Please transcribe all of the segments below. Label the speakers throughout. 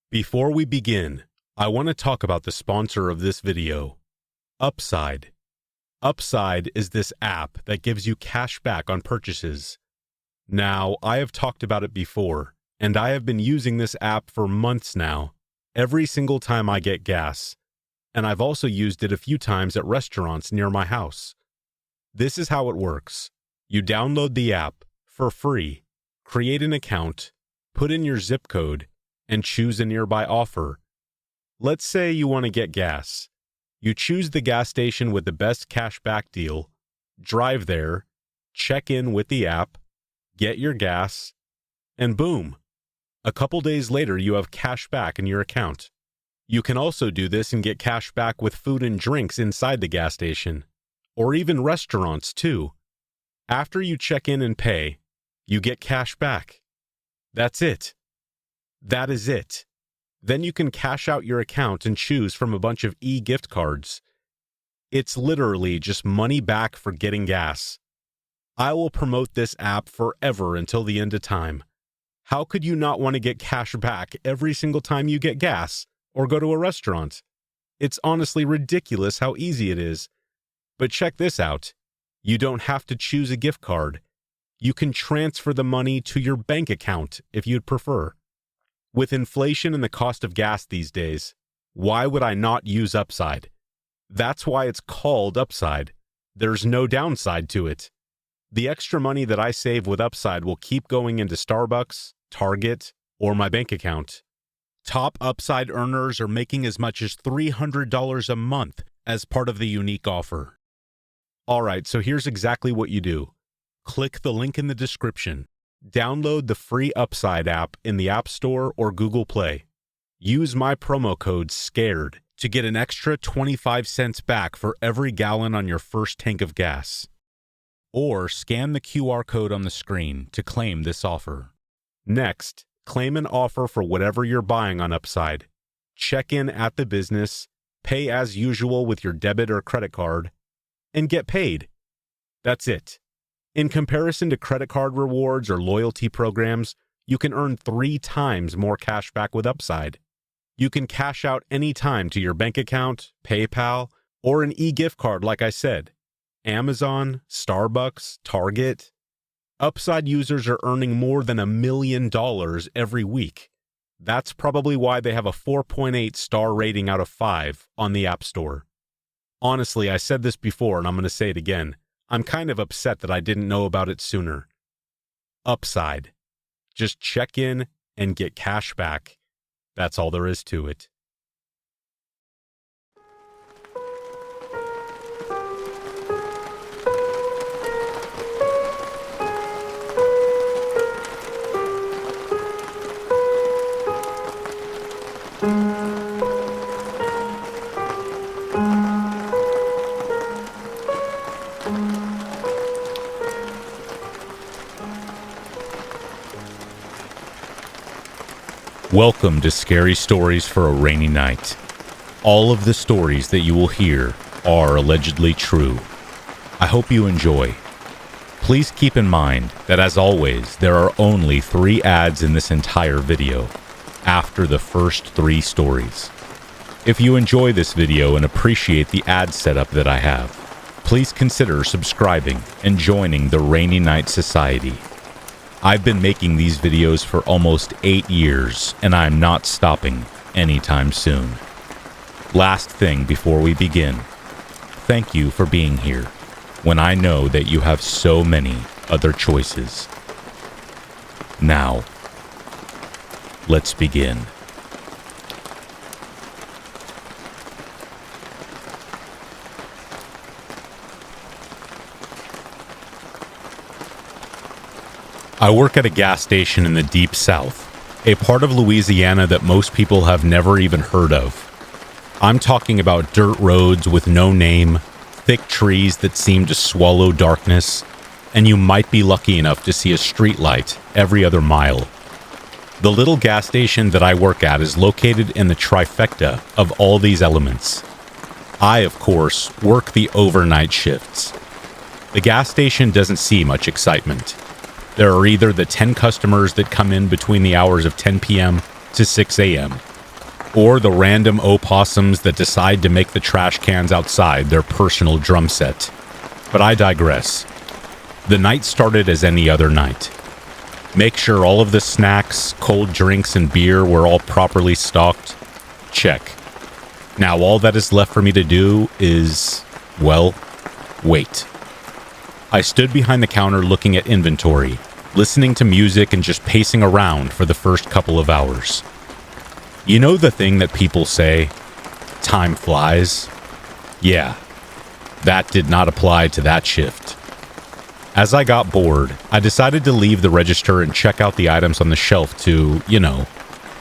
Speaker 1: Before we begin, I want to talk about the sponsor of this video, Upside. Upside is this app that gives you cash back on purchases. Now, I have talked about it before, and I have been using this app for months now, every single time I get gas, and I've also used it a few times at restaurants near my house. This is how it works. You download the app for free, create an account, put in your zip code, and choose a nearby offer. Let's say you want to get gas. You choose the gas station with the best cash back deal, drive there, check in with the app, get your gas, and boom! A couple days later you have cash back in your account. You can also do this and get cash back with food and drinks inside the gas station, or even restaurants too. After you check in and pay, you get cash back. That's it. That is it. Then you can cash out your account and choose from a bunch of e-gift cards. It's literally just money back for getting gas. I will promote this app forever until the end of time. How could you not want to get cash back every single time you get gas or go to a restaurant? It's honestly ridiculous how easy it is. But check this out. You don't have to choose a gift card. You can transfer the money to your bank account if you'd prefer. With inflation and the cost of gas these days, why would I not use Upside? That's why it's called Upside. There's no downside to it. The extra money that I save with Upside will keep going into Starbucks, Target, or my bank account. Top Upside earners are making as much as $300 a month as part of the unique offer. Alright, so here's exactly what you do. Click the link in the description. Download the free Upside app in the App Store or Google Play. Use my promo code SCARED to get an extra 25 cents back for every gallon on your first tank of gas. Or scan the QR code on the screen to claim this offer. Next, claim an offer for whatever you're buying on Upside. Check in at the business, pay as usual with your debit or credit card, and get paid. That's it. In comparison to credit card rewards or loyalty programs, you can earn 3 times more cash back with Upside. You can cash out anytime to your bank account, PayPal, or an e-gift card like I said. Amazon, Starbucks, Target. Upside users are earning more than $1 million every week. That's probably why they have a 4.8 star rating out of 5 on the App Store. Honestly, I said this before and I'm going to say it again. I'm kind of upset that I didn't know about it sooner. Upside. Just check in and get cash back. That's all there is to it. Welcome to Scary Stories for a Rainy Night. All of the stories that you will hear are allegedly true. I hope you enjoy. Please keep in mind that, as always, there are only 3 ads in this entire video, after the first 3 stories. If you enjoy this video and appreciate the ad setup that I have, please consider subscribing and joining the Rainy Night Society. I've been making these videos for almost 8 years, and I'm not stopping anytime soon. Last thing before we begin, thank you for being here, when I know that you have so many other choices. Now, let's begin. I work at a gas station in the Deep South, a part of Louisiana that most people have never even heard of. I'm talking about dirt roads with no name, thick trees that seem to swallow darkness, and you might be lucky enough to see a street light every other mile. The little gas station that I work at is located in the trifecta of all these elements. I, of course, work the overnight shifts. The gas station doesn't see much excitement. There are either the 10 customers that come in between the hours of 10 p.m. to 6 a.m., or the random opossums that decide to make the trash cans outside their personal drum set. But I digress. The night started as any other night. Make sure all of the snacks, cold drinks, and beer were all properly stocked? Check. Now all that is left for me to do is, well, wait. I stood behind the counter looking at inventory, listening to music and just pacing around for the first couple of hours. You know the thing that people say, time flies? Yeah, that did not apply to that shift. As I got bored, I decided to leave the register and check out the items on the shelf to,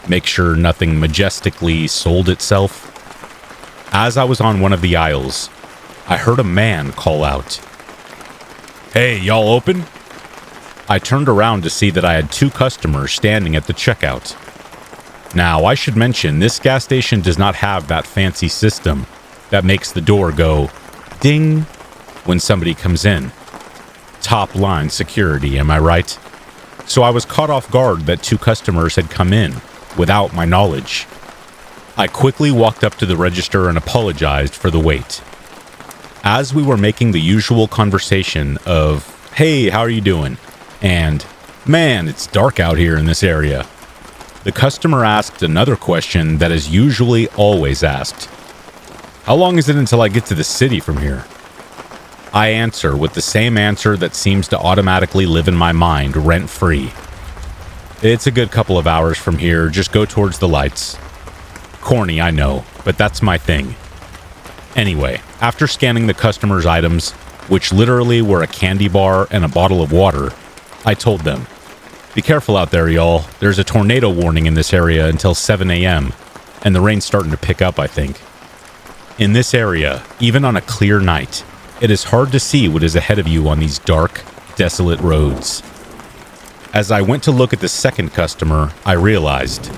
Speaker 1: make sure nothing majestically sold itself. As I was on one of the aisles, I heard a man call out, "Hey, y'all open?" I turned around to see that I had 2 customers standing at the checkout. Now, I should mention, this gas station does not have that fancy system that makes the door go ding when somebody comes in. Top line security, am I right? So I was caught off guard that 2 customers had come in without my knowledge. I quickly walked up to the register and apologized for the wait. As we were making the usual conversation of, "Hey, how are you doing?" and, "Man, it's dark out here in this area," the customer asked another question that is usually always asked. "How long is it until I get to the city from here?" I answer with the same answer that seems to automatically live in my mind rent-free. "It's a good couple of hours from here, just go towards the lights." Corny, I know, but that's my thing. Anyway, after scanning the customer's items, which literally were a candy bar and a bottle of water, I told them, "Be careful out there, y'all. There's a tornado warning in this area until 7 a.m., and the rain's starting to pick up, I think. In this area, even on a clear night, it is hard to see what is ahead of you on these dark, desolate roads." As I went to look at the second customer, I realized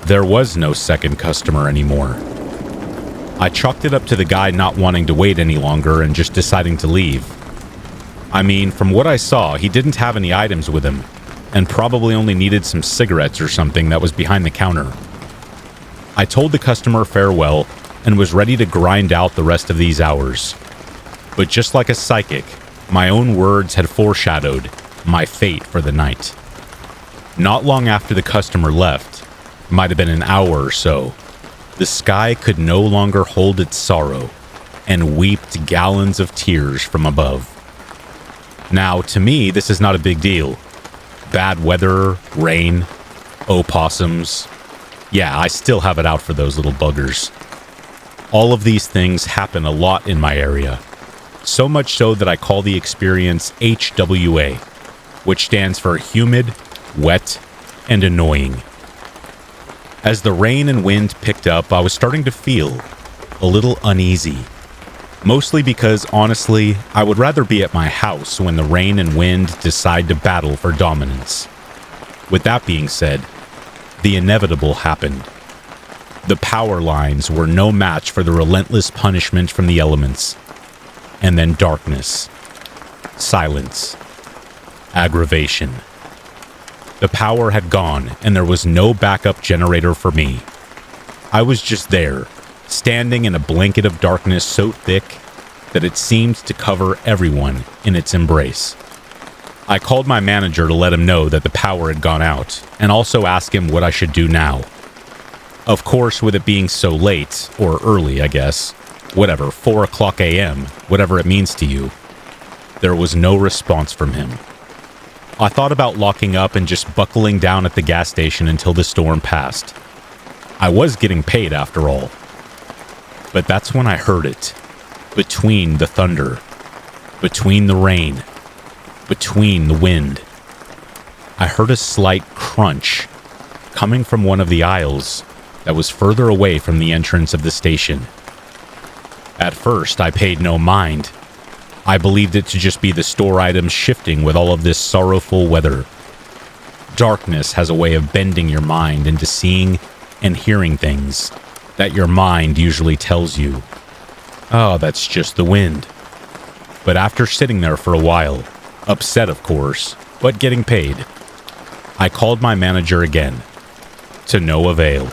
Speaker 1: there was no second customer anymore. I chalked it up to the guy not wanting to wait any longer and just deciding to leave. I mean, from what I saw, he didn't have any items with him, and probably only needed some cigarettes or something that was behind the counter. I told the customer farewell and was ready to grind out the rest of these hours. But just like a psychic, my own words had foreshadowed my fate for the night. Not long after the customer left, might have been an hour or so, the sky could no longer hold its sorrow and weeped gallons of tears from above. Now, to me, this is not a big deal. Bad weather, rain, opossums. Yeah, I still have it out for those little buggers. All of these things happen a lot in my area. So much so that I call the experience HWA, which stands for humid, wet, and annoying. As the rain and wind picked up, I was starting to feel a little uneasy. Mostly because, honestly, I would rather be at my house when the rain and wind decide to battle for dominance. With that being said, the inevitable happened. The power lines were no match for the relentless punishment from the elements. And then darkness, silence, aggravation. The power had gone, and there was no backup generator for me. I was just there, standing in a blanket of darkness so thick that it seemed to cover everyone in its embrace. I called my manager to let him know that the power had gone out, and also ask him what I should do now. Of course, with it being so late, or early, I guess, whatever, 4 o'clock a.m., whatever it means to you, there was no response from him. I thought about locking up and just buckling down at the gas station until the storm passed. I was getting paid after all. But that's when I heard it. Between the thunder. Between the rain. Between the wind. I heard a slight crunch coming from one of the aisles that was further away from the entrance of the station. At first, I paid no mind. I believed it to just be the store items shifting with all of this sorrowful weather. Darkness has a way of bending your mind into seeing and hearing things that your mind usually tells you, "Oh, that's just the wind." But after sitting there for a while, upset of course, but getting paid, I called my manager again, to no avail.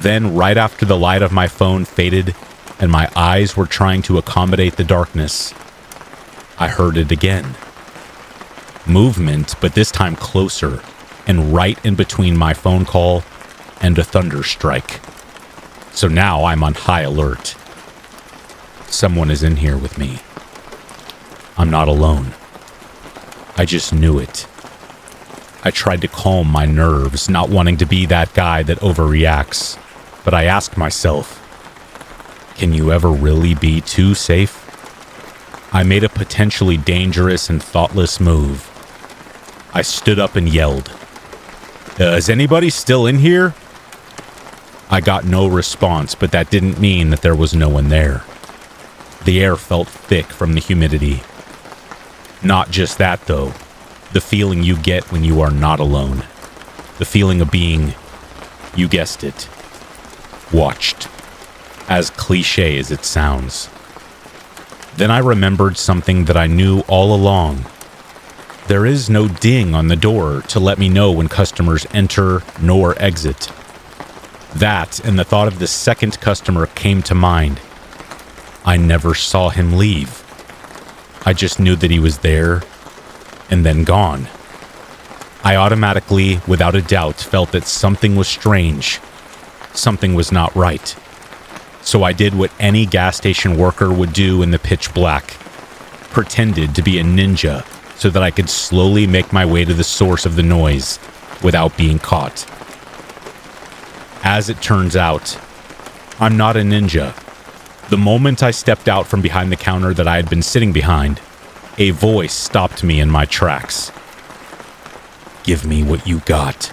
Speaker 1: Then, right after the light of my phone faded and my eyes were trying to accommodate the darkness, I heard it again. Movement, but this time closer and right in between my phone call and a thunder strike. So now I'm on high alert. Someone is in here with me. I'm not alone. I just knew it. I tried to calm my nerves, not wanting to be that guy that overreacts, but I asked myself, can you ever really be too safe? I made a potentially dangerous and thoughtless move. I stood up and yelled, "Is anybody still in here?" I got no response, but that didn't mean that there was no one there. The air felt thick from the humidity. Not just that, though. The feeling you get when you are not alone. The feeling of being, you guessed it, watched. As cliché as it sounds. Then I remembered something that I knew all along. There is no ding on the door to let me know when customers enter nor exit. That and the thought of the second customer came to mind. I never saw him leave. I just knew that he was there and then gone. I automatically, without a doubt, felt that something was strange. Something was not right. So I did what any gas station worker would do in the pitch black. Pretended to be a ninja so that I could slowly make my way to the source of the noise without being caught. As it turns out, I'm not a ninja. The moment I stepped out from behind the counter that I had been sitting behind, a voice stopped me in my tracks. "Give me what you got,"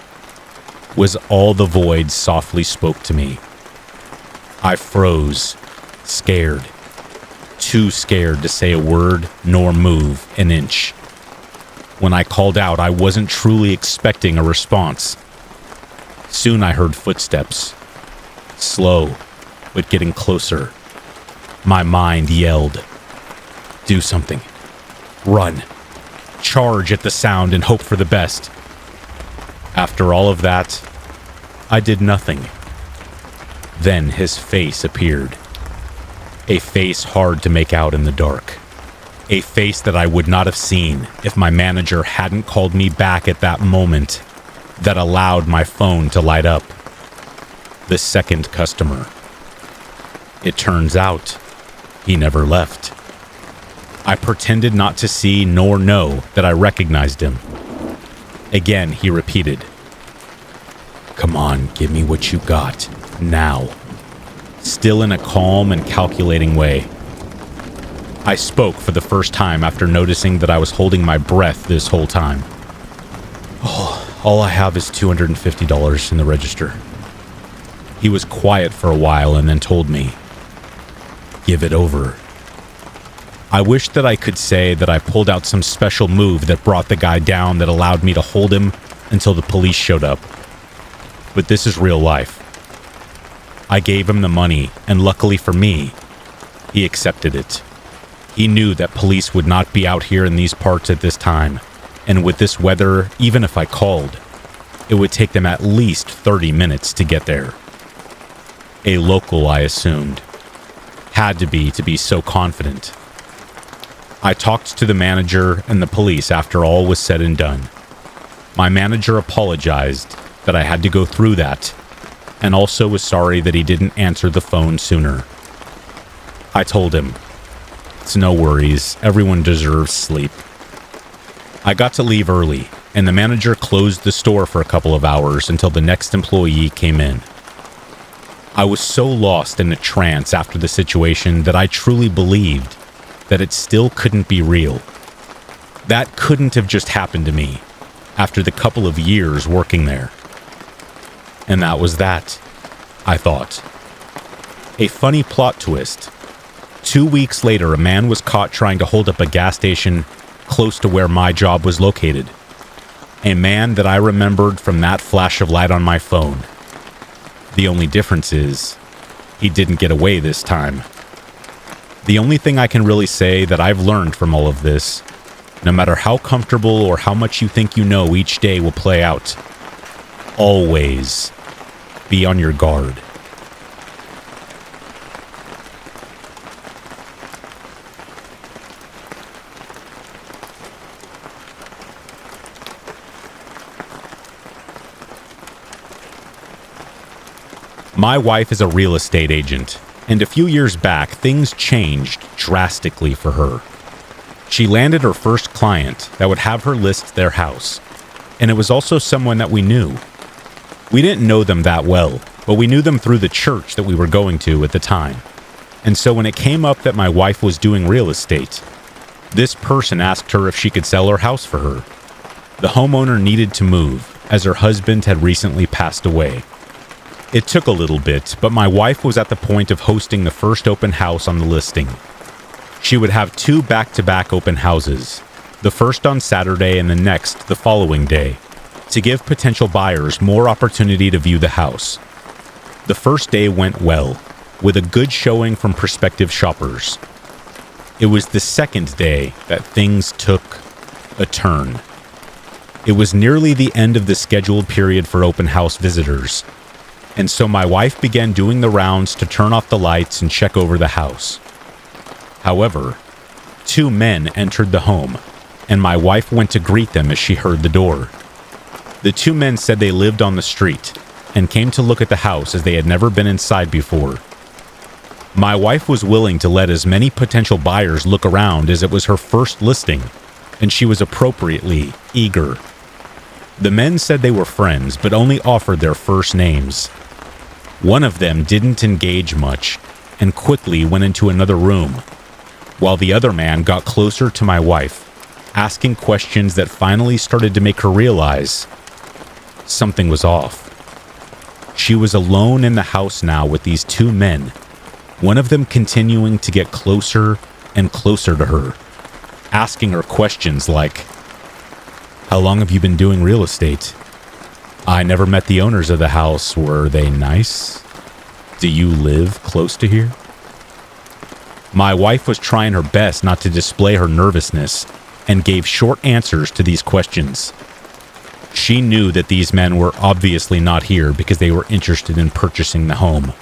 Speaker 1: was all the void softly spoke to me. I froze, scared. Too scared to say a word nor move an inch. When I called out, I wasn't truly expecting a response. Soon I heard footsteps. Slow, but getting closer. My mind yelled, "Do something. Run. Charge" at the sound and hope for the best. After all of that, I did nothing. Then his face appeared. A face hard to make out in the dark. A face that I would not have seen if my manager hadn't called me back at that moment that allowed my phone to light up. The second customer. It turns out, he never left. I pretended not to see nor know that I recognized him. Again, he repeated, "Come on, give me what you got, now." Still in a calm and calculating way. I spoke for the first time after noticing that I was holding my breath this whole time. All I have is $250 in the register." He was quiet for a while and then told me, "Give it over." I wished that I could say that I pulled out some special move that brought the guy down that allowed me to hold him until the police showed up. But this is real life. I gave him the money, and luckily for me, he accepted it. He knew that police would not be out here in these parts at this time, and with this weather, even if I called, it would take them at least 30 minutes to get there. A local, I assumed. Had to be so confident. I talked to the manager and the police after all was said and done. My manager apologized that I had to go through that, and also was sorry that he didn't answer the phone sooner. I told him, "It's no worries, everyone deserves sleep." I got to leave early, and the manager closed the store for a couple of hours until the next employee came in. I was so lost in a trance after the situation that I truly believed that it still couldn't be real. That couldn't have just happened to me after the couple of years working there. And that was that, I thought. A funny plot twist. 2 weeks later, a man was caught trying to hold up a gas station close to where my job was located. A man that I remembered from that flash of light on my phone. The only difference is, he didn't get away this time. The only thing I can really say that I've learned from all of this, no matter how comfortable or how much you think you know each day will play out, always be on your guard. My wife is a real estate agent, and a few years back, things changed drastically for her. She landed her first client that would have her list their house, and it was also someone that we knew. We didn't know them that well, but we knew them through the church that we were going to at the time. And so when it came up that my wife was doing real estate, this person asked her if she could sell her house for her. The homeowner needed to move, as her husband had recently passed away. It took a little bit, but my wife was at the point of hosting the first open house on the listing. She would have 2 back-to-back open houses, the first on Saturday and the next the following day, to give potential buyers more opportunity to view the house. The first day went well, with a good showing from prospective shoppers. It was the second day that things took a turn. It was nearly the end of the scheduled period for open house visitors, and so my wife began doing the rounds to turn off the lights and check over the house. However, 2 men entered the home, and my wife went to greet them as she heard the door. The 2 men said they lived on the street and came to look at the house as they had never been inside before. My wife was willing to let as many potential buyers look around as it was her first listing, and she was appropriately eager. The men said they were friends, but only offered their first names. One of them didn't engage much and quickly went into another room, while the other man got closer to my wife, asking questions that finally started to make her realize something was off. She was alone in the house now with these 2 men, one of them continuing to get closer and closer to her, asking her questions like, "How long have you been doing real estate? I never met the owners of the house. Were they nice? Do you live close to here?" My wife was trying her best not to display her nervousness and gave short answers to these questions. She knew that these men were obviously not here because they were interested in purchasing the home.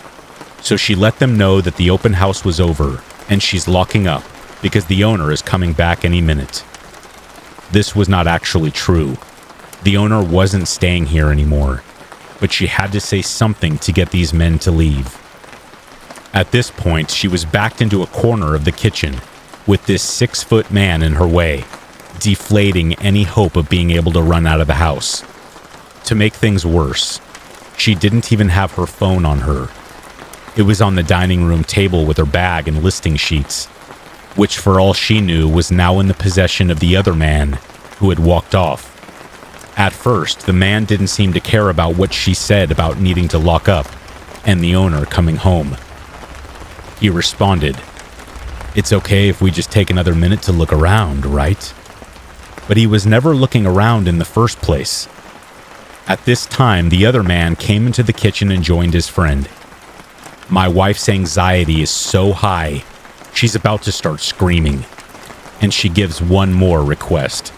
Speaker 1: So she let them know that the open house was over and she's locking up because the owner is coming back any minute. This was not actually true. The owner wasn't staying here anymore, but she had to say something to get these men to leave. At this point, she was backed into a corner of the kitchen with this 6-foot man in her way, deflating any hope of being able to run out of the house. To make things worse, she didn't even have her phone on her. It was on the dining room table with her bag and listing sheets, which for all she knew was now in the possession of the other man who had walked off. At first, the man didn't seem to care about what she said about needing to lock up and the owner coming home. He responded, "It's okay if we just take another minute to look around, right?" But he was never looking around in the first place. At this time, the other man came into the kitchen and joined his friend. My wife's anxiety is so high, she's about to start screaming, and she gives one more request.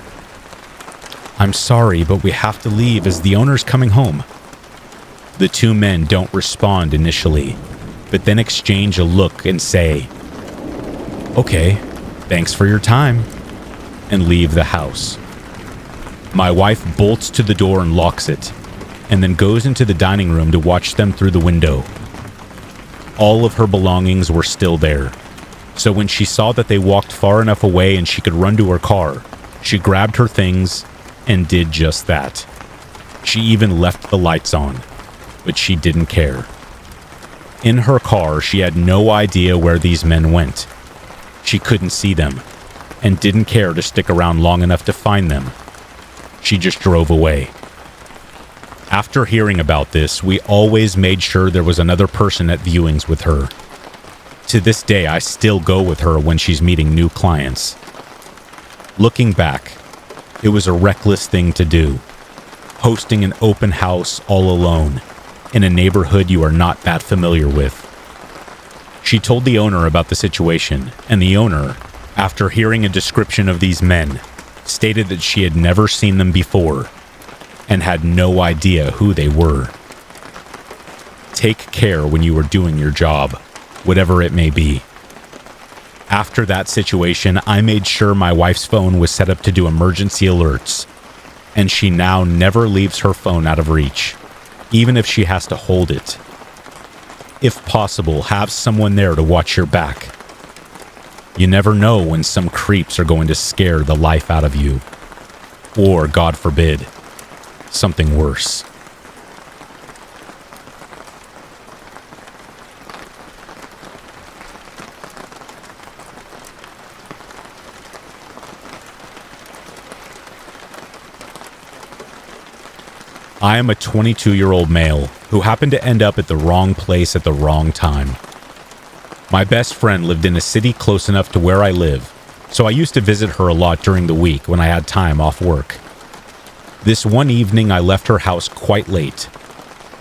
Speaker 1: "I'm sorry, but we have to leave as the owner's coming home." The 2 men don't respond initially, but then exchange a look and say, "Okay, thanks for your time," and leave the house. My wife bolts to the door and locks it, and then goes into the dining room to watch them through the window. All of her belongings were still there, so when she saw that they walked far enough away and she could run to her car, she grabbed her things and did just that. She even left the lights on, but she didn't care. In her car, she had no idea where these men went. She couldn't see them, and didn't care to stick around long enough to find them. She just drove away. After hearing about this, we always made sure there was another person at viewings with her. To this day, I still go with her when she's meeting new clients. Looking back, it was a reckless thing to do, hosting an open house all alone in a neighborhood you are not that familiar with. She told the owner about the situation, and the owner, after hearing a description of these men, stated that she had never seen them before and had no idea who they were. Take care when you are doing your job, whatever it may be. After that situation, I made sure my wife's phone was set up to do emergency alerts, and she now never leaves her phone out of reach, even if she has to hold it. If possible, have someone there to watch your back. You never know when some creeps are going to scare the life out of you. Or, God forbid, something worse. I am a 22-year-old male who happened to end up at the wrong place at the wrong time. My best friend lived in a city close enough to where I live, so I used to visit her a lot during the week when I had time off work. This one evening I left her house quite late,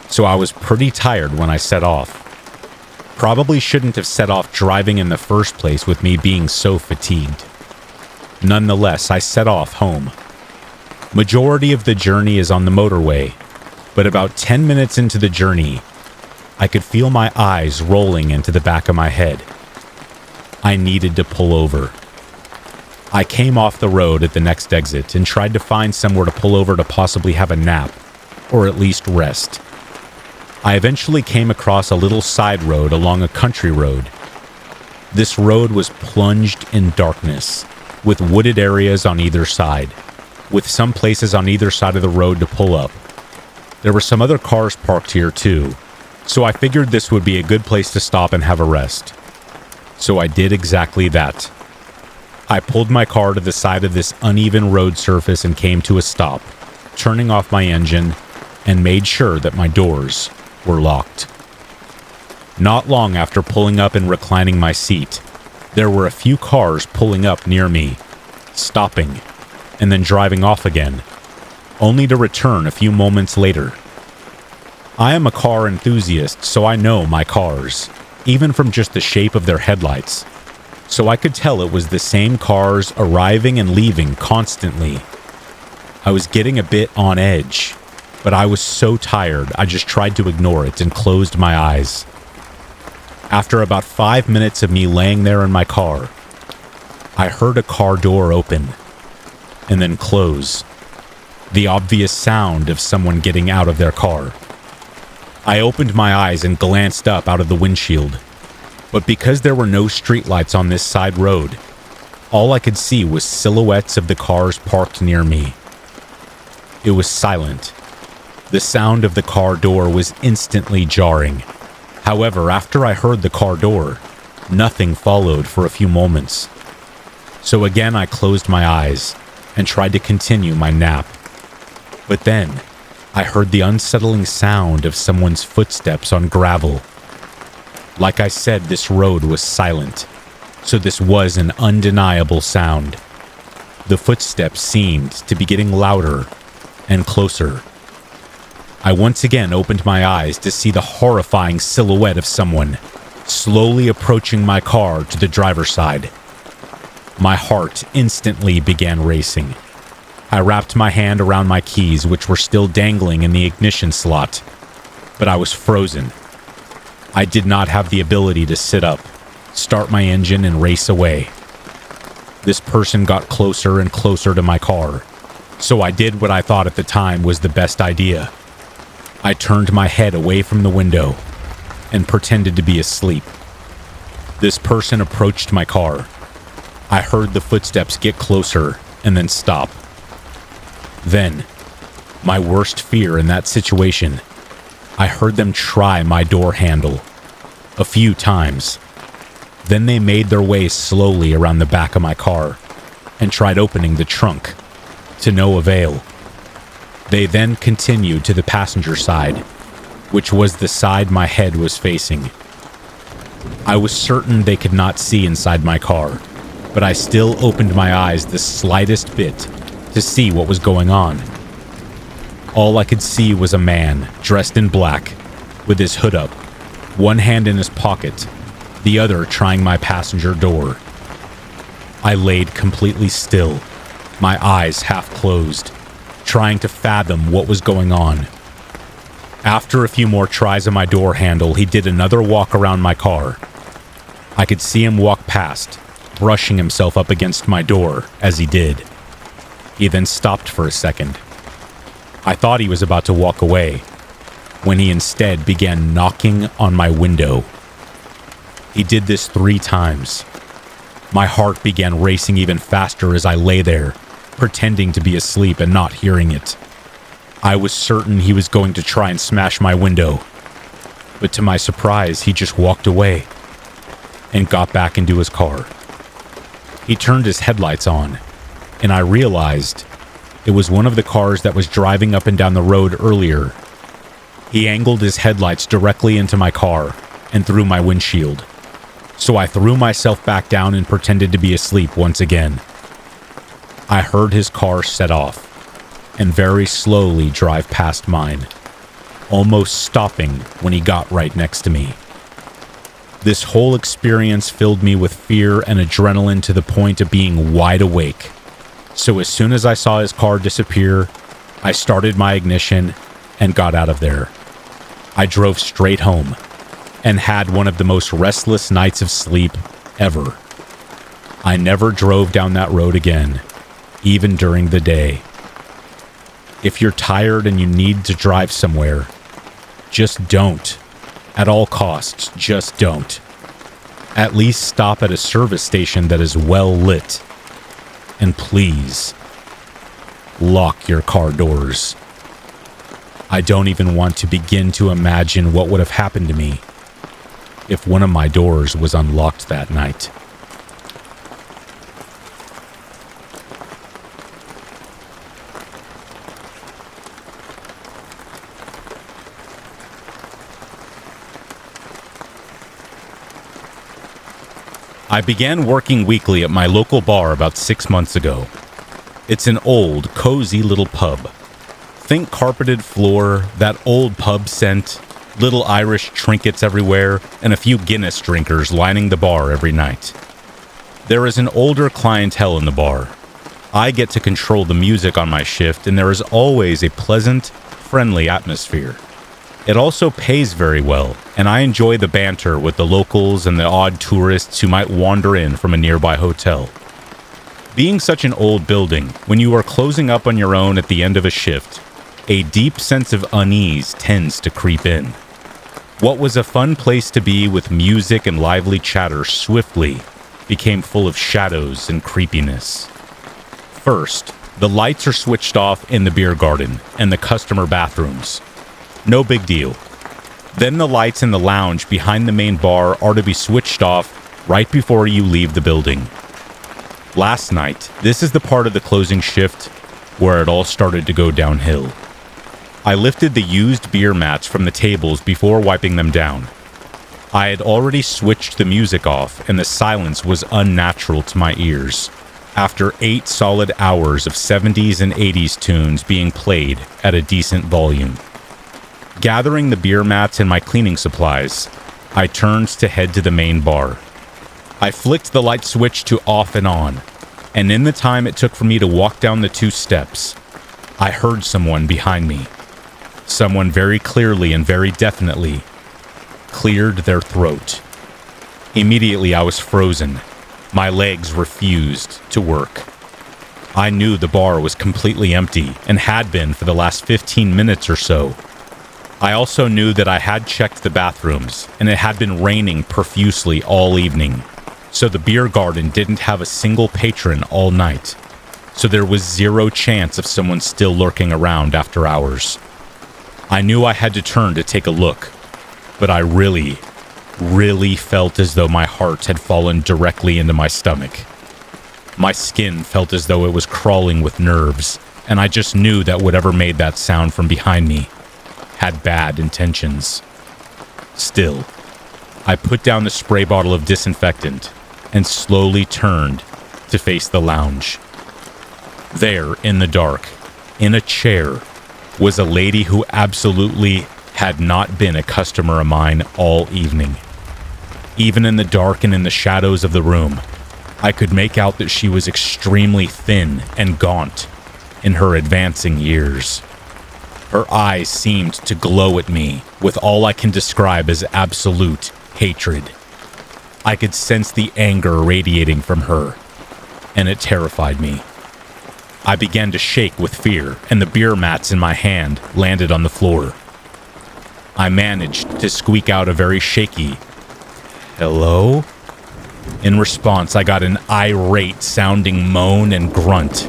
Speaker 1: so I was pretty tired when I set off. Probably shouldn't have set off driving in the first place with me being so fatigued. Nonetheless, I set off home. Majority of the journey is on the motorway, but about 10 minutes into the journey, I could feel my eyes rolling into the back of my head. I needed to pull over. I came off the road at the next exit and tried to find somewhere to pull over to possibly have a nap, or at least rest. I eventually came across a little side road along a country road. This road was plunged in darkness, with wooded areas on either side, with some places on either side of the road to pull up. There were some other cars parked here too, so I figured this would be a good place to stop and have a rest. So I did exactly that. I pulled my car to the side of this uneven road surface and came to a stop, turning off my engine, and made sure that my doors were locked. Not long after pulling up and reclining my seat, there were a few cars pulling up near me, stopping, and then driving off again, only to return a few moments later. I am a car enthusiast, so I know my cars, even from just the shape of their headlights, so I could tell it was the same cars arriving and leaving constantly. I was getting a bit on edge, but I was so tired I just tried to ignore it and closed my eyes. After about 5 minutes of me laying there in my car, I heard a car door open and then close, the obvious sound of someone getting out of their car. I opened my eyes and glanced up out of the windshield, but because there were no streetlights on this side road, all I could see was silhouettes of the cars parked near me. It was silent. The sound of the car door was instantly jarring. However, after I heard the car door, nothing followed for a few moments. So again I closed my eyes and tried to continue my nap. But then, I heard the unsettling sound of someone's footsteps on gravel. Like I said, this road was silent, so this was an undeniable sound. The footsteps seemed to be getting louder and closer. I once again opened my eyes to see the horrifying silhouette of someone slowly approaching my car to the driver's side. My heart instantly began racing. I wrapped my hand around my keys, which were still dangling in the ignition slot, but I was frozen. I did not have the ability to sit up, start my engine, and race away. This person got closer and closer to my car, so I did what I thought at the time was the best idea. I turned my head away from the window and pretended to be asleep. This person approached my car. I heard the footsteps get closer and then stop. Then, my worst fear in that situation, I heard them try my door handle a few times. Then they made their way slowly around the back of my car and tried opening the trunk, to no avail. They then continued to the passenger side, which was the side my head was facing. I was certain they could not see inside my car, but I still opened my eyes the slightest bit to see what was going on. All I could see was a man dressed in black, with his hood up, one hand in his pocket, the other trying my passenger door. I laid completely still, my eyes half closed, trying to fathom what was going on. After a few more tries of my door handle, he did another walk around my car. I could see him walk past, brushing himself up against my door as he did. He then stopped for a second. I thought he was about to walk away, when he instead began knocking on my window. He did this 3 times. My heart began racing even faster as I lay there, pretending to be asleep and not hearing it. I was certain he was going to try and smash my window, but to my surprise, he just walked away and got back into his car. He turned his headlights on, and I realized it was one of the cars that was driving up and down the road earlier. He angled his headlights directly into my car and through my windshield, so I threw myself back down and pretended to be asleep once again. I heard his car set off and very slowly drive past mine, almost stopping when he got right next to me. This whole experience filled me with fear and adrenaline to the point of being wide awake. So as soon as I saw his car disappear, I started my ignition and got out of there. I drove straight home and had one of the most restless nights of sleep ever. I never drove down that road again, even during the day. If you're tired and you need to drive somewhere, just don't. At all costs, just don't. At least stop at a service station that is well lit. And please, lock your car doors. I don't even want to begin to imagine what would have happened to me if one of my doors was unlocked that night. I began working weekly at my local bar about 6 months ago. It's an old, cozy little pub. Think carpeted floor, that old pub scent, little Irish trinkets everywhere, and a few Guinness drinkers lining the bar every night. There is an older clientele in the bar. I get to control the music on my shift, and there is always a pleasant, friendly atmosphere. It also pays very well, and I enjoy the banter with the locals and the odd tourists who might wander in from a nearby hotel. Being such an old building, when you are closing up on your own at the end of a shift, a deep sense of unease tends to creep in. What was a fun place to be with music and lively chatter swiftly became full of shadows and creepiness. First, the lights are switched off in the beer garden and the customer bathrooms. No big deal. Then the lights in the lounge behind the main bar are to be switched off right before you leave the building. Last night, this is the part of the closing shift where it all started to go downhill. I lifted the used beer mats from the tables before wiping them down. I had already switched the music off, and the silence was unnatural to my ears, after 8 solid hours of 70s and 80s tunes being played at a decent volume. Gathering the beer mats and my cleaning supplies, I turned to head to the main bar. I flicked the light switch to off and on, and in the time it took for me to walk down the 2 steps, I heard someone behind me. Someone very clearly and very definitely cleared their throat. Immediately I was frozen. My legs refused to work. I knew the bar was completely empty and had been for the last 15 minutes or so. I also knew that I had checked the bathrooms, and it had been raining profusely all evening, so the beer garden didn't have a single patron all night, so there was zero chance of someone still lurking around after hours. I knew I had to turn to take a look, but I really felt as though my heart had fallen directly into my stomach. My skin felt as though it was crawling with nerves, and I just knew that whatever made that sound from behind me had bad intentions. Still, I put down the spray bottle of disinfectant and slowly turned to face the lounge. There, in the dark, in a chair, was a lady who absolutely had not been a customer of mine all evening. Even in the dark and in the shadows of the room, I could make out that she was extremely thin and gaunt in her advancing years. Her eyes seemed to glow at me with all I can describe as absolute hatred. I could sense the anger radiating from her, and it terrified me. I began to shake with fear, and the beer mats in my hand landed on the floor. I managed to squeak out a very shaky, "Hello?" In response, I got an irate-sounding moan and grunt.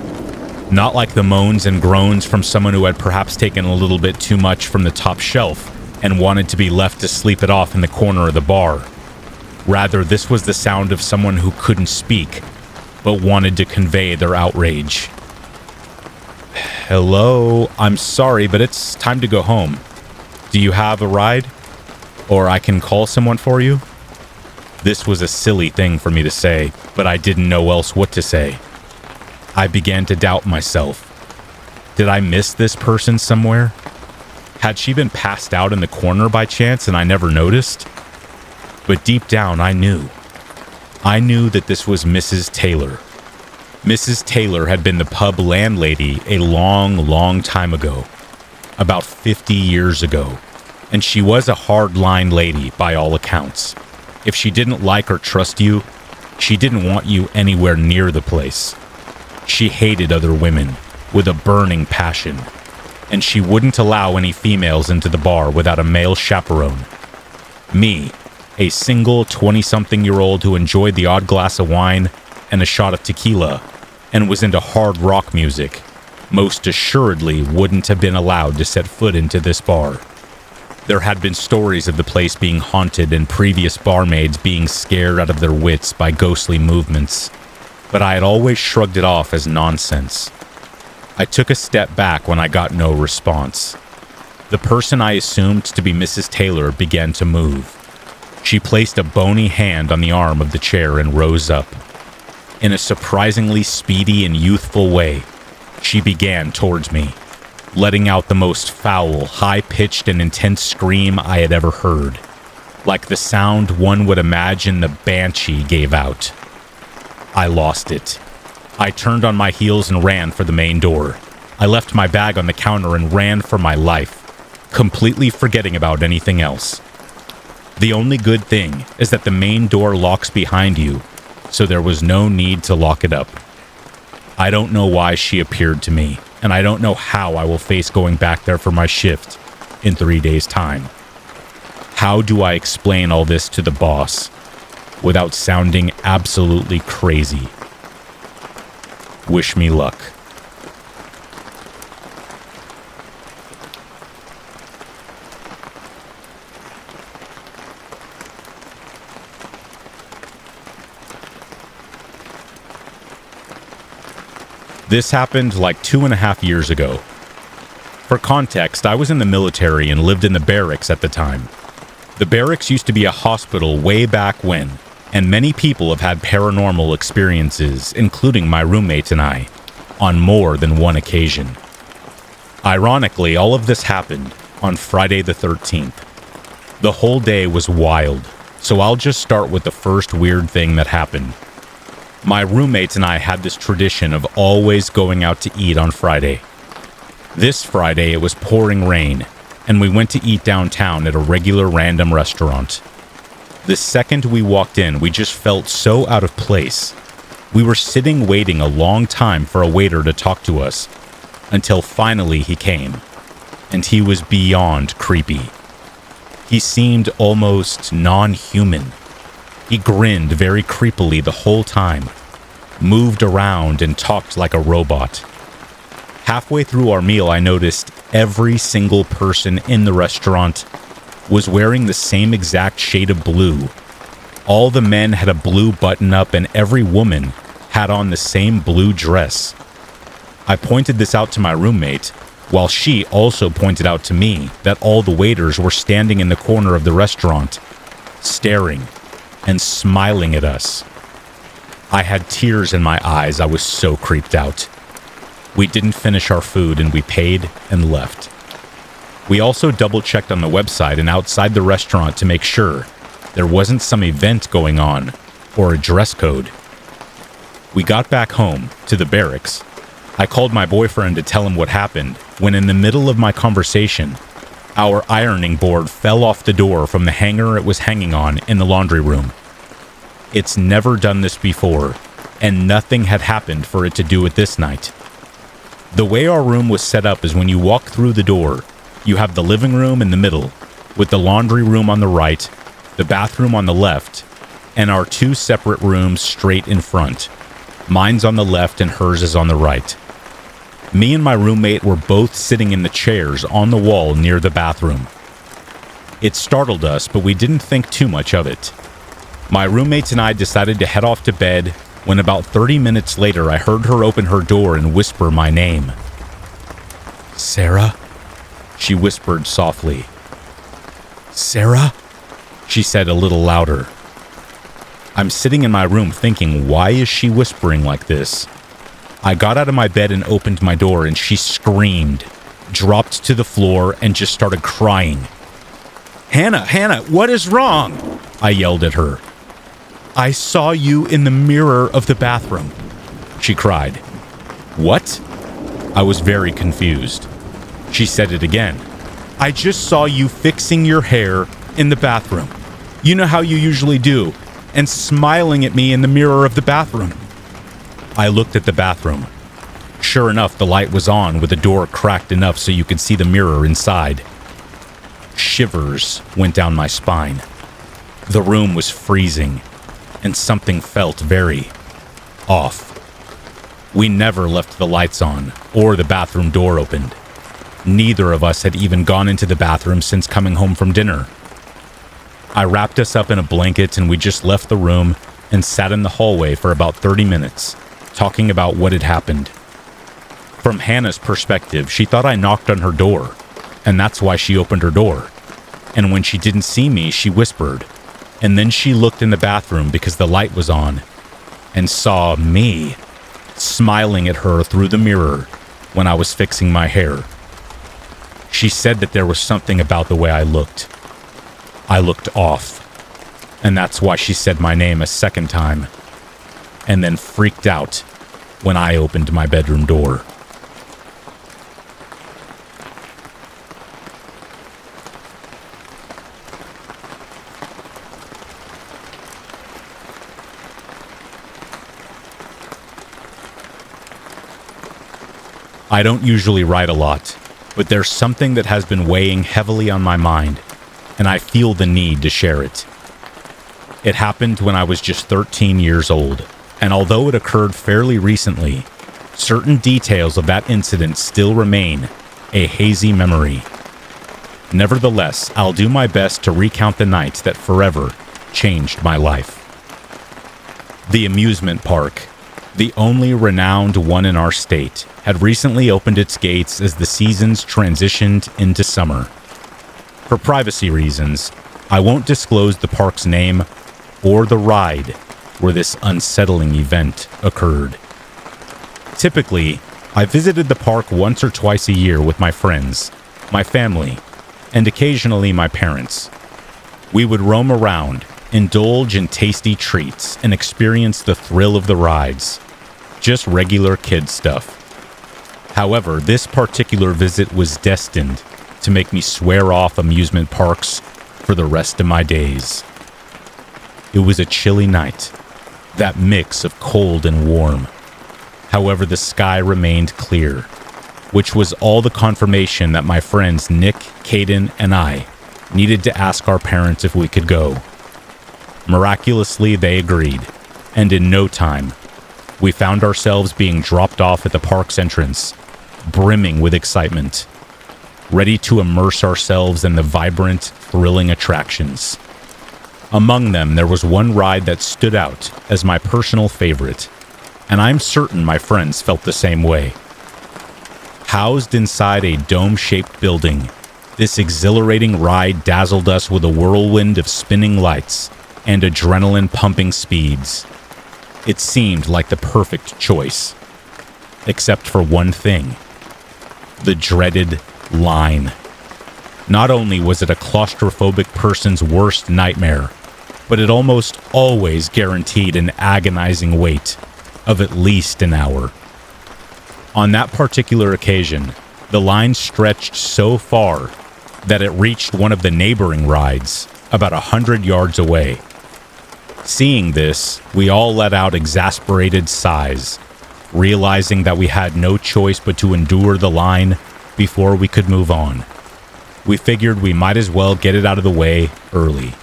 Speaker 1: Not like the moans and groans from someone who had perhaps taken a little bit too much from the top shelf and wanted to be left to sleep it off in the corner of the bar. Rather, this was the sound of someone who couldn't speak, but wanted to convey their outrage. "Hello, I'm sorry, but it's time to go home. Do you have a ride? Or I can call someone for you?" This was a silly thing for me to say, but I didn't know else what to say. I began to doubt myself. Did I miss this person somewhere? Had she been passed out in the corner by chance and I never noticed? But deep down, I knew. I knew that this was Mrs. Taylor. Mrs. Taylor had been the pub landlady a long, long time ago. About 50 years ago. And she was a hard-line lady by all accounts. If she didn't like or trust you, she didn't want you anywhere near the place. She hated other women with a burning passion, and she wouldn't allow any females into the bar without a male chaperone. Me, a single 20-something-year-old who enjoyed the odd glass of wine and a shot of tequila and was into hard rock music, most assuredly wouldn't have been allowed to set foot into this bar. There had been stories of the place being haunted and previous barmaids being scared out of their wits by ghostly movements, but I had always shrugged it off as nonsense. I took a step back when I got no response. The person I assumed to be Mrs. Taylor began to move. She placed a bony hand on the arm of the chair and rose up. In a surprisingly speedy and youthful way, she began towards me, letting out the most foul, high-pitched and intense scream I had ever heard, like the sound one would imagine the banshee gave out. I lost it. I turned on my heels and ran for the main door. I left my bag on the counter and ran for my life, completely forgetting about anything else. The only good thing is that the main door locks behind you, so there was no need to lock it up. I don't know why she appeared to me, and I don't know how I will face going back there for my shift in 3 days' time. How do I explain all this to the boss without sounding absolutely crazy? Wish me luck. This happened like 2.5 years ago. For context, I was in the military and lived in the barracks at the time. The barracks used to be a hospital way back when, and many people have had paranormal experiences, including my roommate and I, on more than one occasion. Ironically, all of this happened on Friday the 13th. The whole day was wild, so I'll just start with the first weird thing that happened. My roommates and I had this tradition of always going out to eat on Friday. This Friday, it was pouring rain, and we went to eat downtown at a regular random restaurant. The second we walked in, we just felt so out of place. We were sitting waiting a long time for a waiter to talk to us, until finally he came, and he was beyond creepy. He seemed almost non-human. He grinned very creepily the whole time, moved around and talked like a robot. Halfway through our meal, I noticed every single person in the restaurant was wearing the same exact shade of blue. All the men had a blue button-up and every woman had on the same blue dress. I pointed this out to my roommate, while she also pointed out to me that all the waiters were standing in the corner of the restaurant, staring and smiling at us. I had tears in my eyes. I was so creeped out. We didn't finish our food and we paid and left. We also double-checked on the website and outside the restaurant to make sure there wasn't some event going on or a dress code. We got back home to the barracks. I called my boyfriend to tell him what happened when in the middle of my conversation, our ironing board fell off the door from the hanger it was hanging on in the laundry room. It's never done this before, and nothing had happened for it to do it this night. The way our room was set up is when you walk through the door, you have the living room in the middle, with the laundry room on the right, the bathroom on the left, and our 2 separate rooms straight in front. Mine's on the left and hers is on the right. Me and my roommate were both sitting in the chairs on the wall near the bathroom. It startled us, but we didn't think too much of it. My roommates and I decided to head off to bed when about 30 minutes later I heard her open her door and whisper my name. "Sarah?" she whispered softly. "Sarah?" she said a little louder. I'm sitting in my room thinking, why is she whispering like this? I got out of my bed and opened my door, and she screamed, dropped to the floor, and just started crying. Hannah, what is wrong?" I yelled at her. "I saw you in the mirror of the bathroom," she cried. "What?" I was very confused. She said it again. "I just saw you fixing your hair in the bathroom. You know how you usually do, and smiling at me in the mirror of the bathroom." I looked at the bathroom. Sure enough, the light was on with the door cracked enough so you could see the mirror inside. Shivers went down my spine. The room was freezing, and something felt very off. We never left the lights on or the bathroom door opened. Neither of us had even gone into the bathroom since coming home from dinner. I wrapped us up in a blanket and we just left the room and sat in the hallway for about 30 minutes, talking about what had happened. From Hannah's perspective, she thought I knocked on her door, and that's why she opened her door. And when she didn't see me, she whispered. And then she looked in the bathroom because the light was on and saw me smiling at her through the mirror when I was fixing my hair. She said that there was something about the way I looked. I looked off, and that's why she said my name a second time, and then freaked out when I opened my bedroom door. I don't usually write a lot, but there's something that has been weighing heavily on my mind, and I feel the need to share it. It happened when I was just 13 years old, and although it occurred fairly recently, certain details of that incident still remain a hazy memory. Nevertheless, I'll do my best to recount the night that forever changed my life. The amusement park, the only renowned one in our state, had recently opened its gates as the seasons transitioned into summer. For privacy reasons, I won't disclose the park's name or the ride where this unsettling event occurred. Typically, I visited the park once or twice a year with my friends, my family, and occasionally my parents. We would roam around, indulge in tasty treats, and experience the thrill of the rides. Just regular kid stuff. However, this particular visit was destined to make me swear off amusement parks for the rest of my days. It was a chilly night, that mix of cold and warm. However, the sky remained clear, which was all the confirmation that my friends Nick, Caden, and I needed to ask our parents if we could go. Miraculously, they agreed, and in no time, we found ourselves being dropped off at the park's entrance, brimming with excitement, ready to immerse ourselves in the vibrant, thrilling attractions. Among them, there was one ride that stood out as my personal favorite, and I'm certain my friends felt the same way. Housed inside a dome-shaped building, this exhilarating ride dazzled us with a whirlwind of spinning lights and adrenaline-pumping speeds. It seemed like the perfect choice, except for one thing: the dreaded line. Not only was it a claustrophobic person's worst nightmare, but it almost always guaranteed an agonizing wait of at least an hour. On that particular occasion, the line stretched so far that it reached one of the neighboring rides about 100 yards away. Seeing this, we all let out exasperated sighs, realizing that we had no choice but to endure the line before we could move on. We figured we might as well get it out of the way early.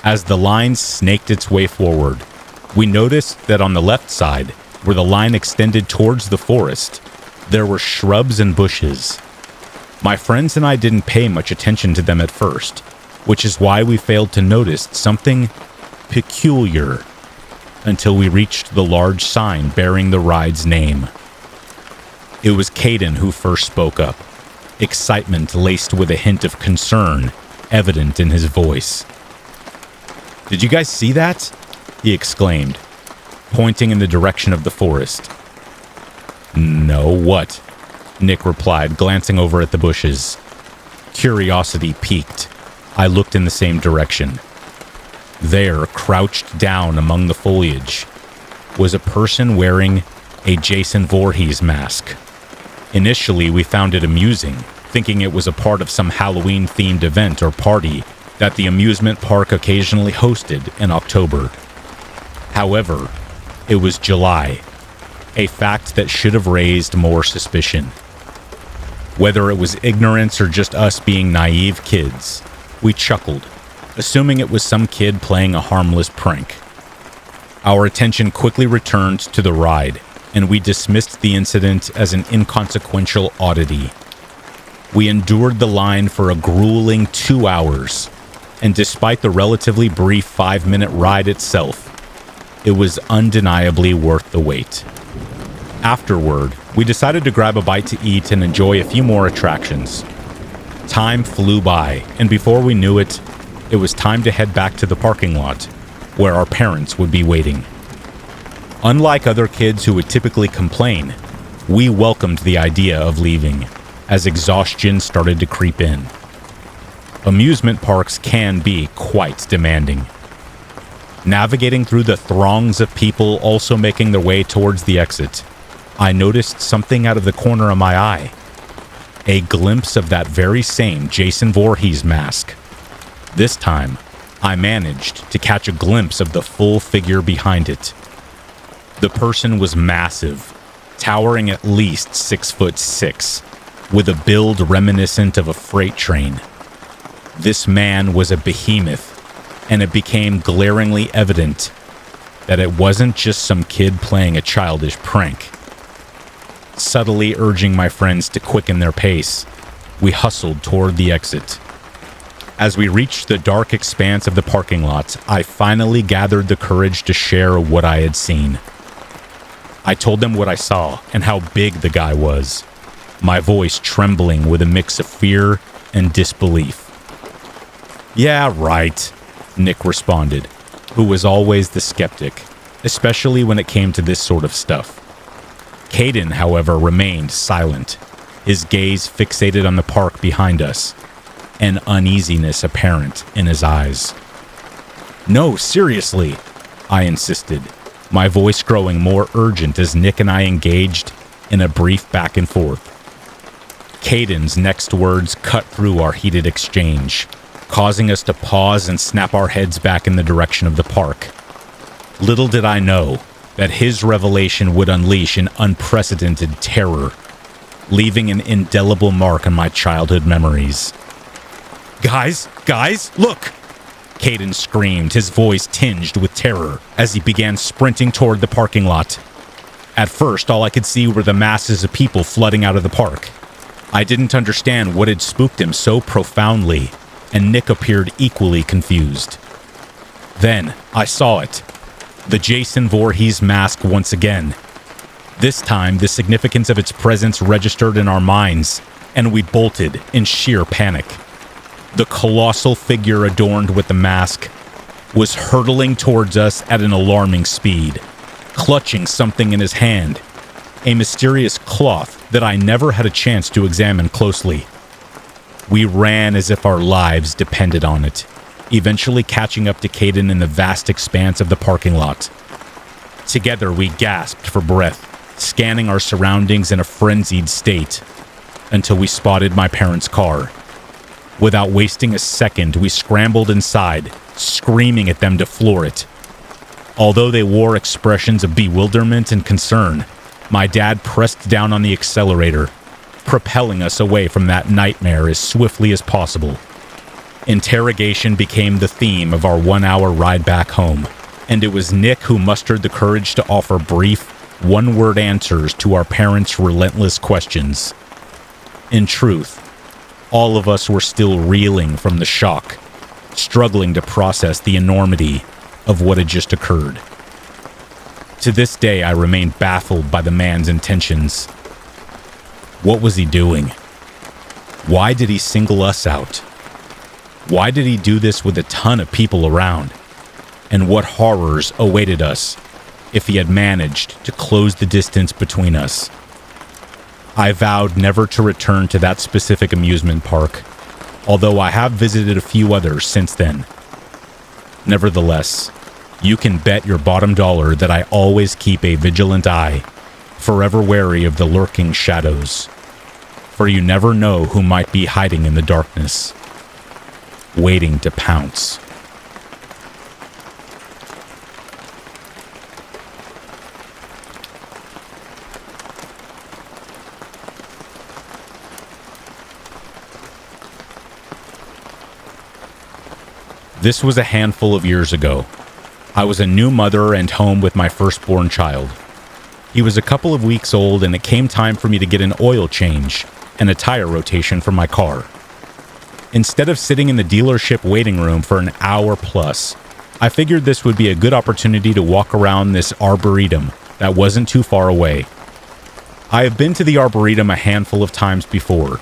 Speaker 1: As the line snaked its way forward, we noticed that on the left side, where the line extended towards the forest, there were shrubs and bushes. My friends and I didn't pay much attention to them at first, which is why we failed to notice something peculiar until we reached the large sign bearing the ride's name. It was Caden who first spoke up, excitement laced with a hint of concern evident in his voice. "Did you guys see that?" he exclaimed, pointing in the direction of the forest. "No, what?" Nick replied, glancing over at the bushes. Curiosity piqued. I looked in the same direction. There, crouched down among the foliage, was a person wearing a Jason Voorhees mask. Initially, we found it amusing, thinking it was a part of some Halloween-themed event or party that the amusement park occasionally hosted in October. However, it was July, a fact that should have raised more suspicion. Whether it was ignorance or just us being naive kids, we chuckled, assuming it was some kid playing a harmless prank. Our attention quickly returned to the ride, and we dismissed the incident as an inconsequential oddity. We endured the line for a grueling 2 hours, and despite the relatively brief 5-minute ride itself, it was undeniably worth the wait. Afterward, we decided to grab a bite to eat and enjoy a few more attractions. Time flew by, and before we knew it, it was time to head back to the parking lot, where our parents would be waiting. Unlike other kids who would typically complain, we welcomed the idea of leaving, as exhaustion started to creep in. Amusement parks can be quite demanding. Navigating through the throngs of people also making their way towards the exit, I noticed something out of the corner of my eye. A glimpse of that very same Jason Voorhees mask. This time, I managed to catch a glimpse of the full figure behind it. The person was massive, towering at least 6'6", with a build reminiscent of a freight train. This man was a behemoth, and it became glaringly evident that it wasn't just some kid playing a childish prank. Subtly urging my friends to quicken their pace, we hustled toward the exit. As we reached the dark expanse of the parking lot, I finally gathered the courage to share what I had seen. I told them what I saw and how big the guy was, my voice trembling with a mix of fear and disbelief. "Yeah, right," Nick responded, who was always the skeptic, especially when it came to this sort of stuff. Caden, however, remained silent, his gaze fixated on the park behind us, an uneasiness apparent in his eyes. "No, seriously," I insisted, my voice growing more urgent as Nick and I engaged in a brief back and forth. Caden's next words cut through our heated exchange, causing us to pause and snap our heads back in the direction of the park. Little did I know that his revelation would unleash an unprecedented terror, leaving an indelible mark on my childhood memories. Guys, look!" Caden screamed, his voice tinged with terror, as he began sprinting toward the parking lot. At first, all I could see were the masses of people flooding out of the park. I didn't understand what had spooked him so profoundly, and Nick appeared equally confused. Then, I saw it. The Jason Voorhees mask once again. This time, the significance of its presence registered in our minds, and we bolted in sheer panic. The colossal figure adorned with the mask was hurtling towards us at an alarming speed, clutching something in his hand, a mysterious cloth that I never had a chance to examine closely. We ran as if our lives depended on it, eventually catching up to Caden in the vast expanse of the parking lot. Together, we gasped for breath, scanning our surroundings in a frenzied state, until we spotted my parents' car. Without wasting a second, we scrambled inside, screaming at them to floor it. Although they wore expressions of bewilderment and concern, my dad pressed down on the accelerator,
Speaker 2: propelling us away from that nightmare as swiftly as possible. Interrogation became the theme of our 1-hour ride back home, and it was Nick who mustered the courage to offer brief, one-word answers to our parents' relentless questions. In truth, all of us were still reeling from the shock, struggling to process the enormity of what had just occurred. To this day, I remain baffled by the man's intentions. What was he doing? Why did he single us out? Why did he do this with a ton of people around? And what horrors awaited us if he had managed to close the distance between us? I vowed never to return to that specific amusement park, although I have visited a few others since then. Nevertheless, you can bet your bottom dollar that I always keep a vigilant eye, forever wary of the lurking shadows. For you never know who might be hiding in the darkness, waiting to pounce. This was a handful of years ago. I was a new mother and home with my firstborn child. He was a couple of weeks old, and it came time for me to get an oil change and a tire rotation for my car. Instead of sitting in the dealership waiting room for an hour plus, I figured this would be a good opportunity to walk around this arboretum that wasn't too far away. I have been to the arboretum a handful of times before,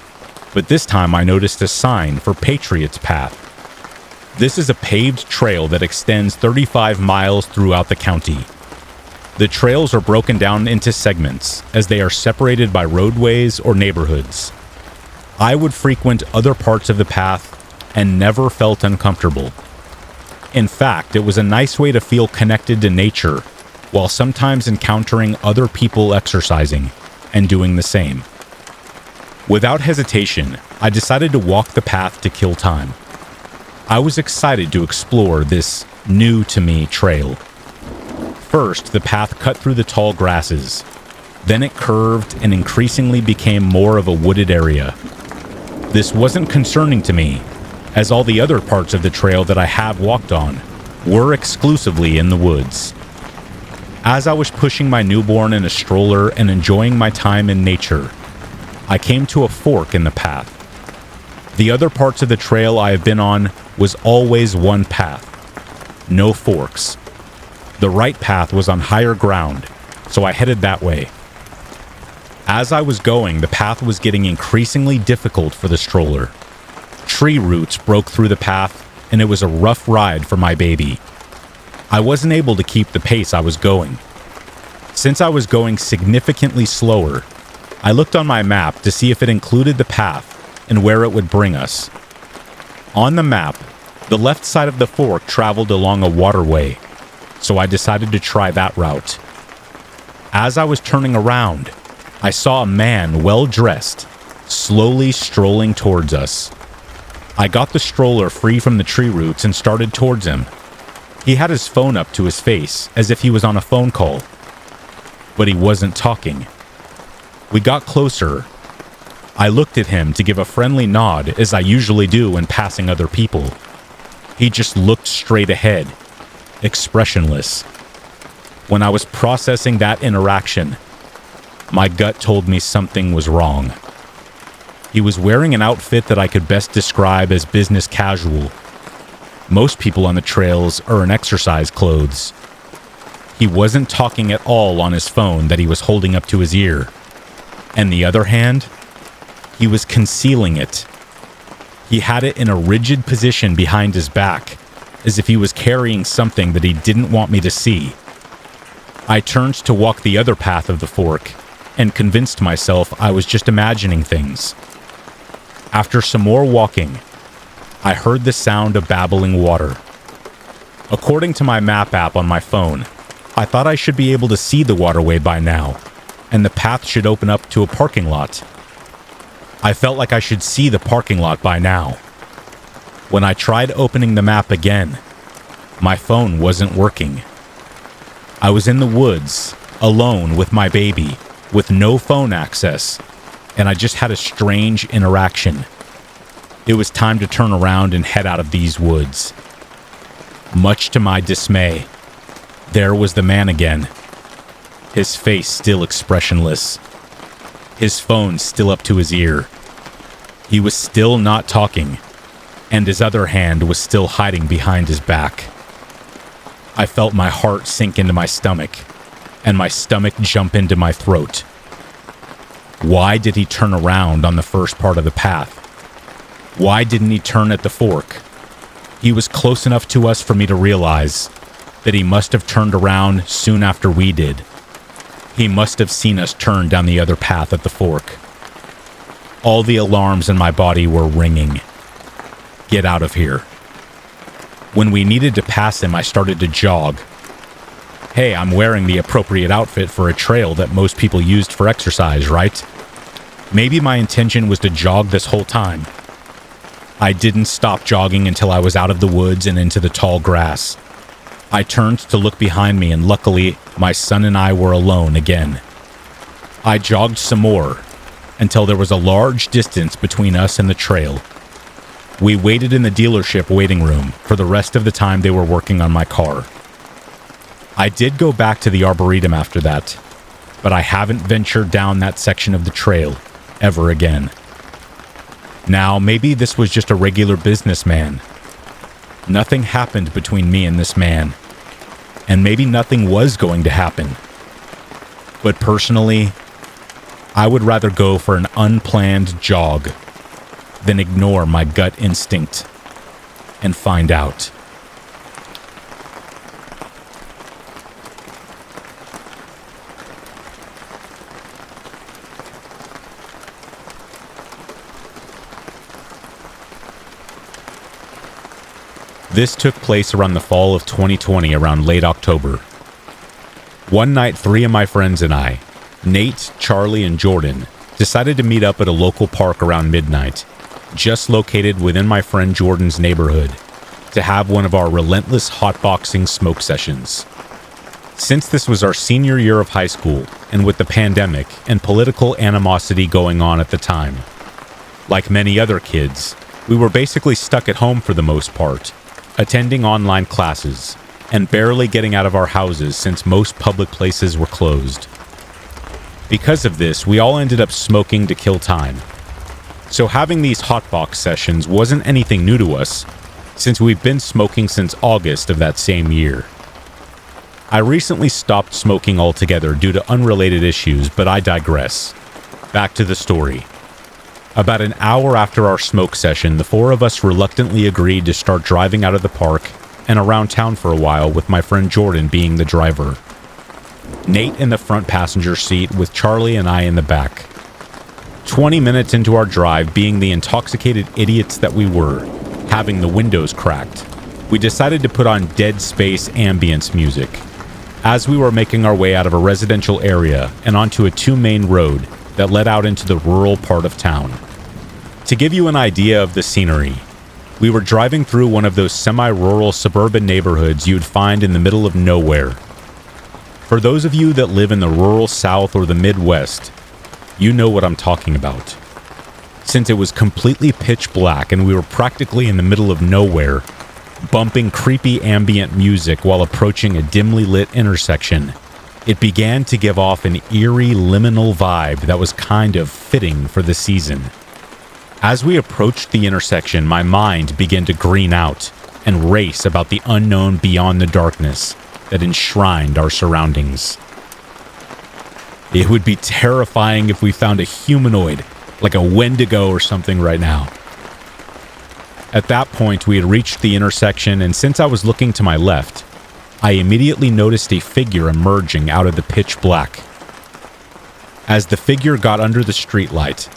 Speaker 2: but this time I noticed a sign for Patriot's Path. This is a paved trail that extends 35 miles throughout the county. The trails are broken down into segments as they are separated by roadways or neighborhoods. I would frequent other parts of the path and never felt uncomfortable. In fact, it was a nice way to feel connected to nature while sometimes encountering other people exercising and doing the same. Without hesitation, I decided to walk the path to kill time. I was excited to explore this new-to-me trail. First, the path cut through the tall grasses. Then it curved and increasingly became more of a wooded area. This wasn't concerning to me, as all the other parts of the trail that I have walked on were exclusively in the woods. As I was pushing my newborn in a stroller and enjoying my time in nature, I came to a fork in the path. The other parts of the trail I have been on was always one path, no forks. The right path was on higher ground, so I headed that way. As I was going, the path was getting increasingly difficult for the stroller. Tree roots broke through the path, and it was a rough ride for my baby. I wasn't able to keep the pace I was going. Since I was going significantly slower, I looked on my map to see if it included the path and where it would bring us. On the map, the left side of the fork traveled along a waterway, so I decided to try that route. As I was turning around, I saw a man well-dressed, slowly strolling towards us. I got the stroller free from the tree roots and started towards him. He had his phone up to his face, as if he was on a phone call. But he wasn't talking. We got closer. I looked at him to give a friendly nod, as I usually do when passing other people. He just looked straight ahead, expressionless. When I was processing that interaction, my gut told me something was wrong. He was wearing an outfit that I could best describe as business casual. Most people on the trails are in exercise clothes. He wasn't talking at all on his phone that he was holding up to his ear. And the other hand, he was concealing it. He had it in a rigid position behind his back, as if he was carrying something that he didn't want me to see. I turned to walk the other path of the fork and convinced myself I was just imagining things. After some more walking, I heard the sound of babbling water. According to my map app on my phone, I thought I should be able to see the waterway by now, and the path should open up to a parking lot. I felt like I should see the parking lot by now. When I tried opening the map again, my phone wasn't working. I was in the woods, alone with my baby, with no phone access, and I just had a strange interaction. It was time to turn around and head out of these woods. Much to my dismay, there was the man again. His face still expressionless. His phone still up to his ear. He was still not talking, and his other hand was still hiding behind his back. I felt my heart sink into my stomach, and my stomach jump into my throat. Why did he turn around on the first part of the path? Why didn't he turn at the fork? He was close enough to us for me to realize that he must have turned around soon after we did. He must have seen us turn down the other path at the fork. All the alarms in my body were ringing. Get out of here. When we needed to pass him, I started to jog. Hey, I'm wearing the appropriate outfit for a trail that most people used for exercise, right? Maybe my intention was to jog this whole time. I didn't stop jogging until I was out of the woods and into the tall grass. I turned to look behind me, and luckily, my son and I were alone again. I jogged some more until there was a large distance between us and the trail. We waited in the dealership waiting room for the rest of the time they were working on my car. I did go back to the Arboretum after that, but I haven't ventured down that section of the trail ever again. Now, maybe this was just a regular businessman. Nothing happened between me and this man, and maybe nothing was going to happen. But personally, I would rather go for an unplanned jog than ignore my gut instinct and find out. This took place around the fall of 2020, around late October. One night, 3 of my friends and I, Nate, Charlie, and Jordan, decided to meet up at a local park around midnight, just located within my friend Jordan's neighborhood, to have one of our relentless hotboxing smoke sessions. Since this was our senior year of high school, and with the pandemic and political animosity going on at the time, like many other kids, we were basically stuck at home for the most part, attending online classes, and barely getting out of our houses since most public places were closed. Because of this, we all ended up smoking to kill time. So having these hotbox sessions wasn't anything new to us, since we've been smoking since August of that same year. I recently stopped smoking altogether due to unrelated issues, but I digress. Back to the story. About an hour after our smoke session, the 4 of us reluctantly agreed to start driving out of the park and around town for a while, with my friend Jordan being the driver. Nate in the front passenger seat with Charlie and I in the back. 20 minutes into our drive, being the intoxicated idiots that we were, having the windows cracked, we decided to put on Dead Space ambience music as we were making our way out of a residential area and onto a 2-lane road that led out into the rural part of town. To give you an idea of the scenery, we were driving through one of those semi-rural suburban neighborhoods you'd find in the middle of nowhere. For those of you that live in the rural South or the Midwest, you know what I'm talking about. Since it was completely pitch black and we were practically in the middle of nowhere, bumping creepy ambient music while approaching a dimly lit intersection, it began to give off an eerie liminal vibe that was kind of fitting for the season. As we approached the intersection, my mind began to green out and race about the unknown beyond the darkness that enshrined our surroundings. It would be terrifying if we found a humanoid, like a Wendigo or something right now. At that point, we had reached the intersection, and since I was looking to my left, I immediately noticed a figure emerging out of the pitch black. As the figure got under the streetlight,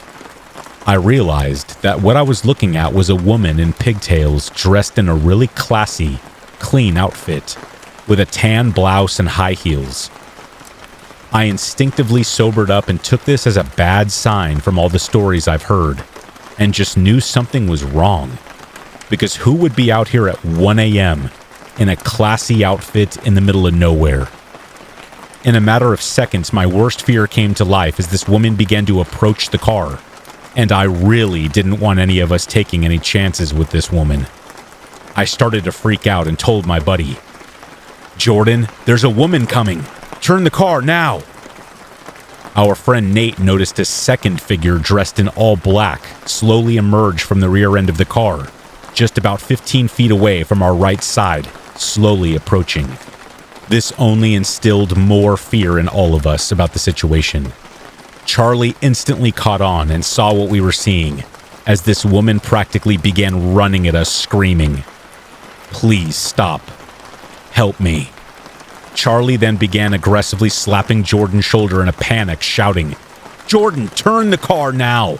Speaker 2: I realized that what I was looking at was a woman in pigtails dressed in a really classy, clean outfit, with a tan blouse and high heels. I instinctively sobered up and took this as a bad sign from all the stories I've heard, and just knew something was wrong. Because who would be out here at 1 a.m. in a classy outfit in the middle of nowhere? In a matter of seconds, my worst fear came to life as this woman began to approach the car, and I really didn't want any of us taking any chances with this woman. I started to freak out and told my buddy, "Jordan, there's a woman coming. Turn the car now." Our friend Nate noticed a second figure dressed in all black slowly emerge from the rear end of the car, just about 15 feet away from our right side, slowly approaching. This only instilled more fear in all of us about the situation. Charlie instantly caught on and saw what we were seeing, as this woman practically began running at us screaming, "Please stop. Help me." Charlie then began aggressively slapping Jordan's shoulder in a panic, shouting, "Jordan, turn the car now!"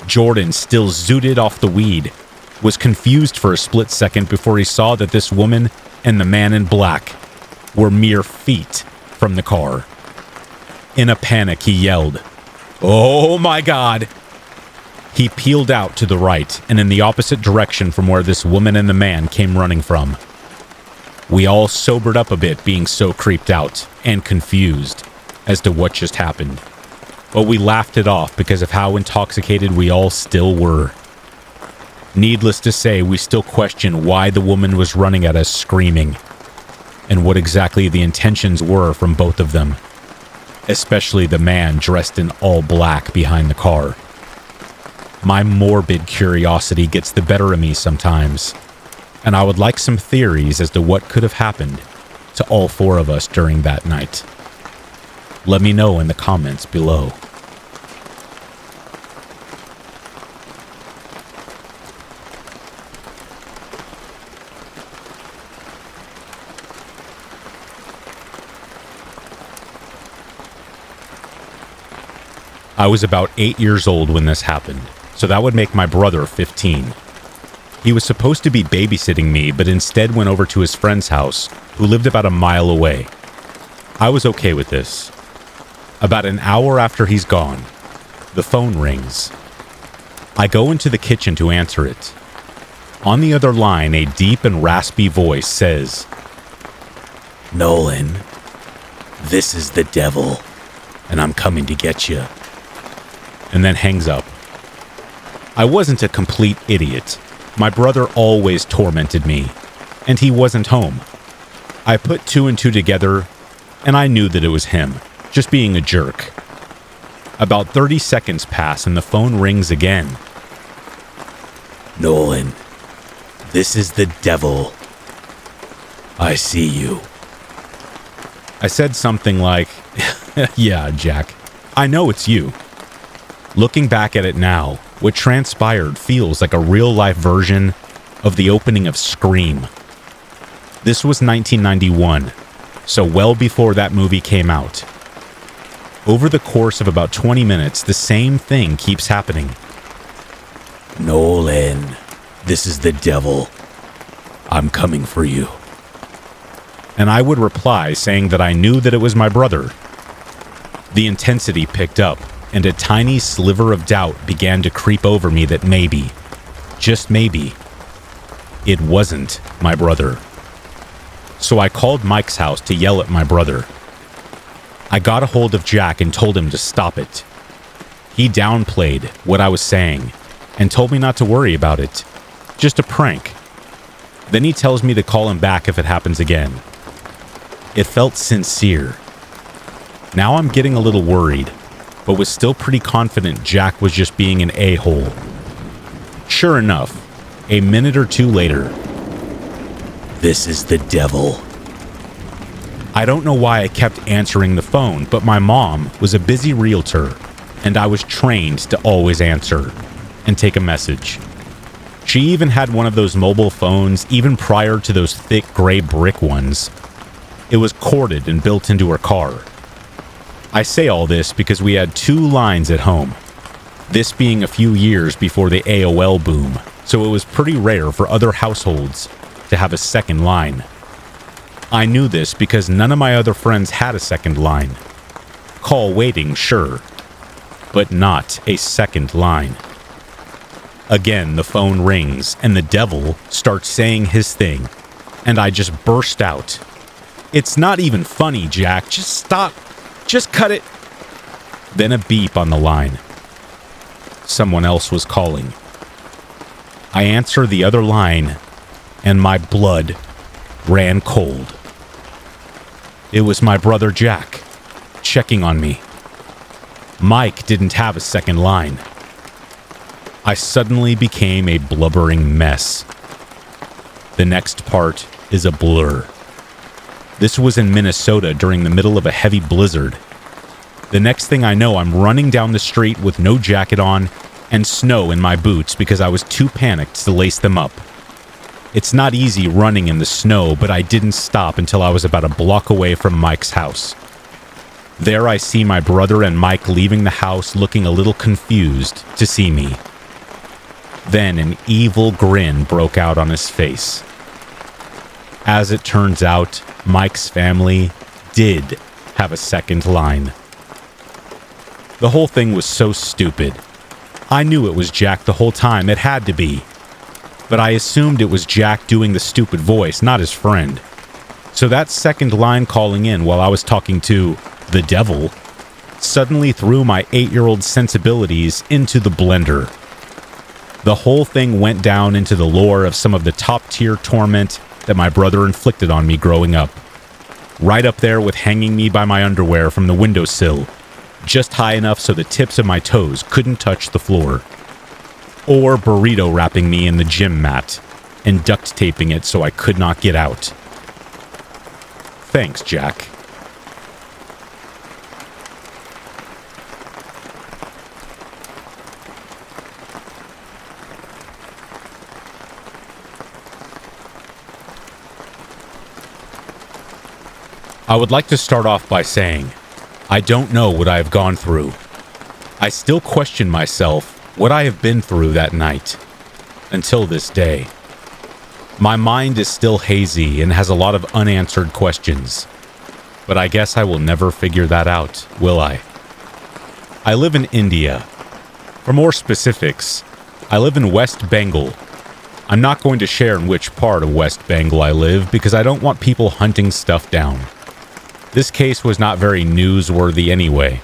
Speaker 2: Jordan, still zooted off the weed, was confused for a split second before he saw that this woman and the man in black were mere feet from the car. In a panic, he yelled, "Oh my God!" He peeled out to the right and in the opposite direction from where this woman and the man came running from. We all sobered up a bit, being so creeped out and confused as to what just happened. But we laughed it off because of how intoxicated we all still were. Needless to say, we still question why the woman was running at us screaming, and what exactly the intentions were from both of them, especially the man dressed in all black behind the car. My morbid curiosity gets the better of me sometimes, and I would like some theories as to what could have happened to all four of us during that night. Let me know in the comments below. I was about 8 years old when this happened, so that would make my brother 15. He was supposed to be babysitting me, but instead went over to his friend's house, who lived about a mile away. I was okay with this. About an hour after he's gone, the phone rings. I go into the kitchen to answer it. On the other line, a deep and raspy voice says, "Nolan, this is the devil, and I'm coming to get you." And then hangs up. I wasn't a complete idiot. My brother always tormented me, and he wasn't home. I put two and two together, and I knew that it was him, just being a jerk. About 30 seconds pass and the phone rings again. "Nolan, this is the devil. I see you." I said something like, "Yeah, Jack, I know it's you." Looking back at it now, what transpired feels like a real-life version of the opening of Scream. This was 1991, so well before that movie came out. Over the course of about 20 minutes, the same thing keeps happening. "Nolan, this is the devil. I'm coming for you." And I would reply saying that I knew that it was my brother. The intensity picked up, and a tiny sliver of doubt began to creep over me that maybe, just maybe, it wasn't my brother. So I called Mike's house to yell at my brother. I got a hold of Jack and told him to stop it. He downplayed what I was saying and told me not to worry about it. Just a prank. Then he tells me to call him back if it happens again. It felt sincere. Now I'm getting a little worried, but was still pretty confident Jack was just being an a-hole. Sure enough, a minute or two later, "This is the devil." I don't know why I kept answering the phone, but my mom was a busy realtor, and I was trained to always answer and take a message. She even had one of those mobile phones even prior to those thick gray brick ones. It was corded and built into her car. I say all this because we had two lines at home, this being a few years before the AOL boom, so it was pretty rare for other households to have a second line. I knew this because none of my other friends had a second line. Call waiting, sure, but not a second line. Again, the phone rings, and the devil starts saying his thing, and I just burst out, It's not even funny, Jack. Just stop. Just cut it. Then a beep on the line. Someone else was calling. I answer the other line, and my blood ran cold. It was my brother Jack, checking on me. Mike didn't have a second line. I suddenly became a blubbering mess. The next part is a blur. This was in Minnesota during the middle of a heavy blizzard. The next thing I know, I'm running down the street with no jacket on and snow in my boots because I was too panicked to lace them up. It's not easy running in the snow, but I didn't stop until I was about a block away from Mike's house. There I see my brother and Mike leaving the house looking a little confused to see me. Then an evil grin broke out on his face. As it turns out, Mike's family did have a second line. The whole thing was so stupid. I knew it was Jack the whole time, it had to be. But I assumed it was Jack doing the stupid voice, not his friend. So that second line calling in while I was talking to the devil suddenly threw my 8-year-old sensibilities into the blender. The whole thing went down into the lore of some of the top-tier torment that my brother inflicted on me growing up. Right up there with hanging me by my underwear from the windowsill, just high enough so the tips of my toes couldn't touch the floor. Or burrito wrapping me in the gym mat and duct taping it so I could not get out. Thanks, Jack. I would like to start off by saying, I don't know what I have gone through. I still question myself what I have been through that night, until this day. My mind is still hazy and has a lot of unanswered questions, but I guess I will never figure that out, will I? I live in India. For more specifics, I live in West Bengal. I'm not going to share in which part of West Bengal I live because I don't want people hunting stuff down. This case was not very newsworthy anyway.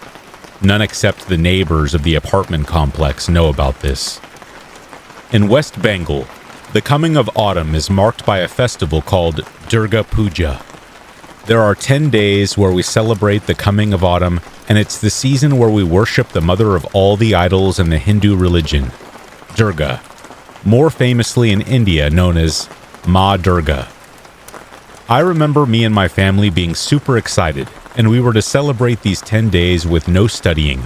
Speaker 2: None except the neighbors of the apartment complex know about this. In West Bengal, the coming of autumn is marked by a festival called Durga Puja. There are 10 days where we celebrate the coming of autumn, and it's the season where we worship the mother of all the idols in the Hindu religion, Durga, more famously in India known as Ma Durga. I remember me and my family being super excited, and we were to celebrate these 10 days with no studying,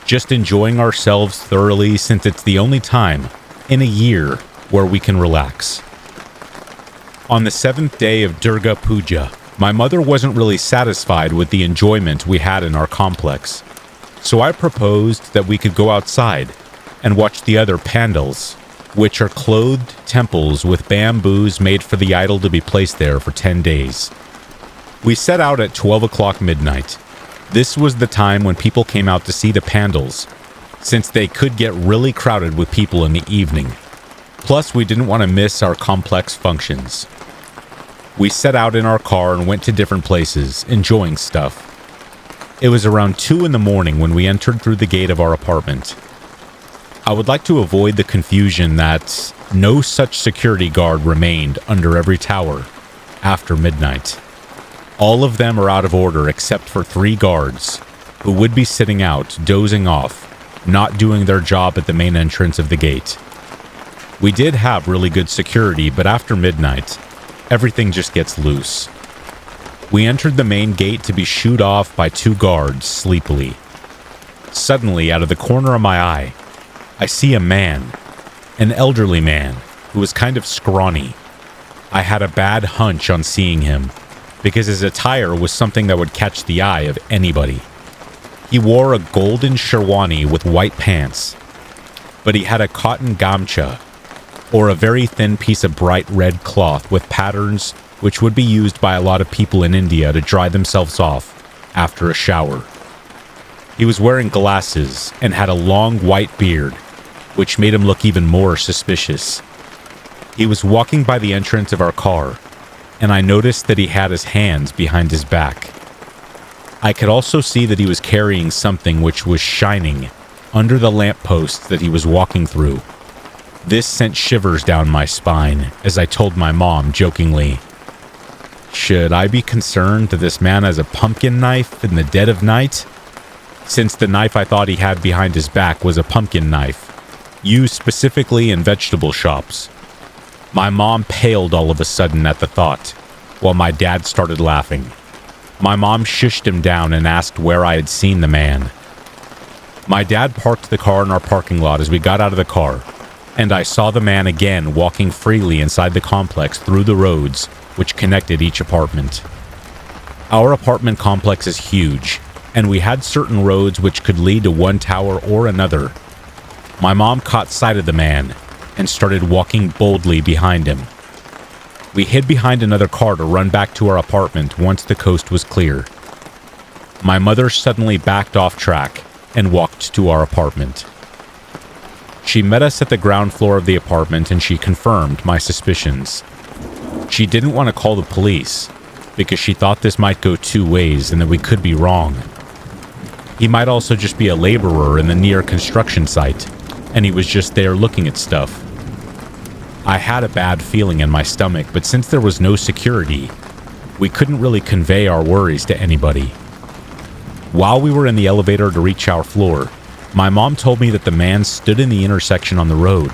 Speaker 2: just enjoying ourselves thoroughly since it's the only time in a year where we can relax. On the 7th day of Durga Puja, my mother wasn't really satisfied with the enjoyment we had in our complex, so I proposed that we could go outside and watch the other pandals, which are clothed temples with bamboos made for the idol to be placed there for 10 days. We set out at 12 o'clock midnight. This was the time when people came out to see the pandals, since they could get really crowded with people in the evening. Plus, we didn't want to miss our complex functions. We set out in our car and went to different places, enjoying stuff. It was around 2 in the morning when we entered through the gate of our apartment. I would like to avoid the confusion that no such security guard remained under every tower after midnight. All of them are out of order except for 3 guards who would be sitting out, dozing off, not doing their job at the main entrance of the gate. We did have really good security, but after midnight, everything just gets loose. We entered the main gate to be shooed off by 2 guards sleepily. Suddenly, out of the corner of my eye, I see a man, an elderly man, who was kind of scrawny. I had a bad hunch on seeing him, because his attire was something that would catch the eye of anybody. He wore a golden sherwani with white pants, but he had a cotton gamcha, or a very thin piece of bright red cloth with patterns which would be used by a lot of people in India to dry themselves off after a shower. He was wearing glasses and had a long white beard, which made him look even more suspicious. He was walking by the entrance of our car, and I noticed that he had his hands behind his back. I could also see that he was carrying something which was shining under the lampposts that he was walking through. This sent shivers down my spine as I told my mom jokingly, "Should I be concerned that this man has a pumpkin knife in the dead of night?" Since the knife I thought he had behind his back was a pumpkin knife, used specifically in vegetable shops. My mom paled all of a sudden at the thought, while my dad started laughing. My mom shushed him down and asked where I had seen the man. My dad parked the car in our parking lot as we got out of the car, and I saw the man again walking freely inside the complex through the roads which connected each apartment. Our apartment complex is huge, and we had certain roads which could lead to one tower or another. My mom caught sight of the man and started walking boldly behind him. We hid behind another car to run back to our apartment once the coast was clear. My mother suddenly backed off track and walked to our apartment. She met us at the ground floor of the apartment and she confirmed my suspicions. She didn't want to call the police because she thought this might go two ways and that we could be wrong. He might also just be a laborer in the near construction site, and he was just there looking at stuff. I had a bad feeling in my stomach, but since there was no security, we couldn't really convey our worries to anybody. While we were in the elevator to reach our floor, my mom told me that the man stood in the intersection on the road.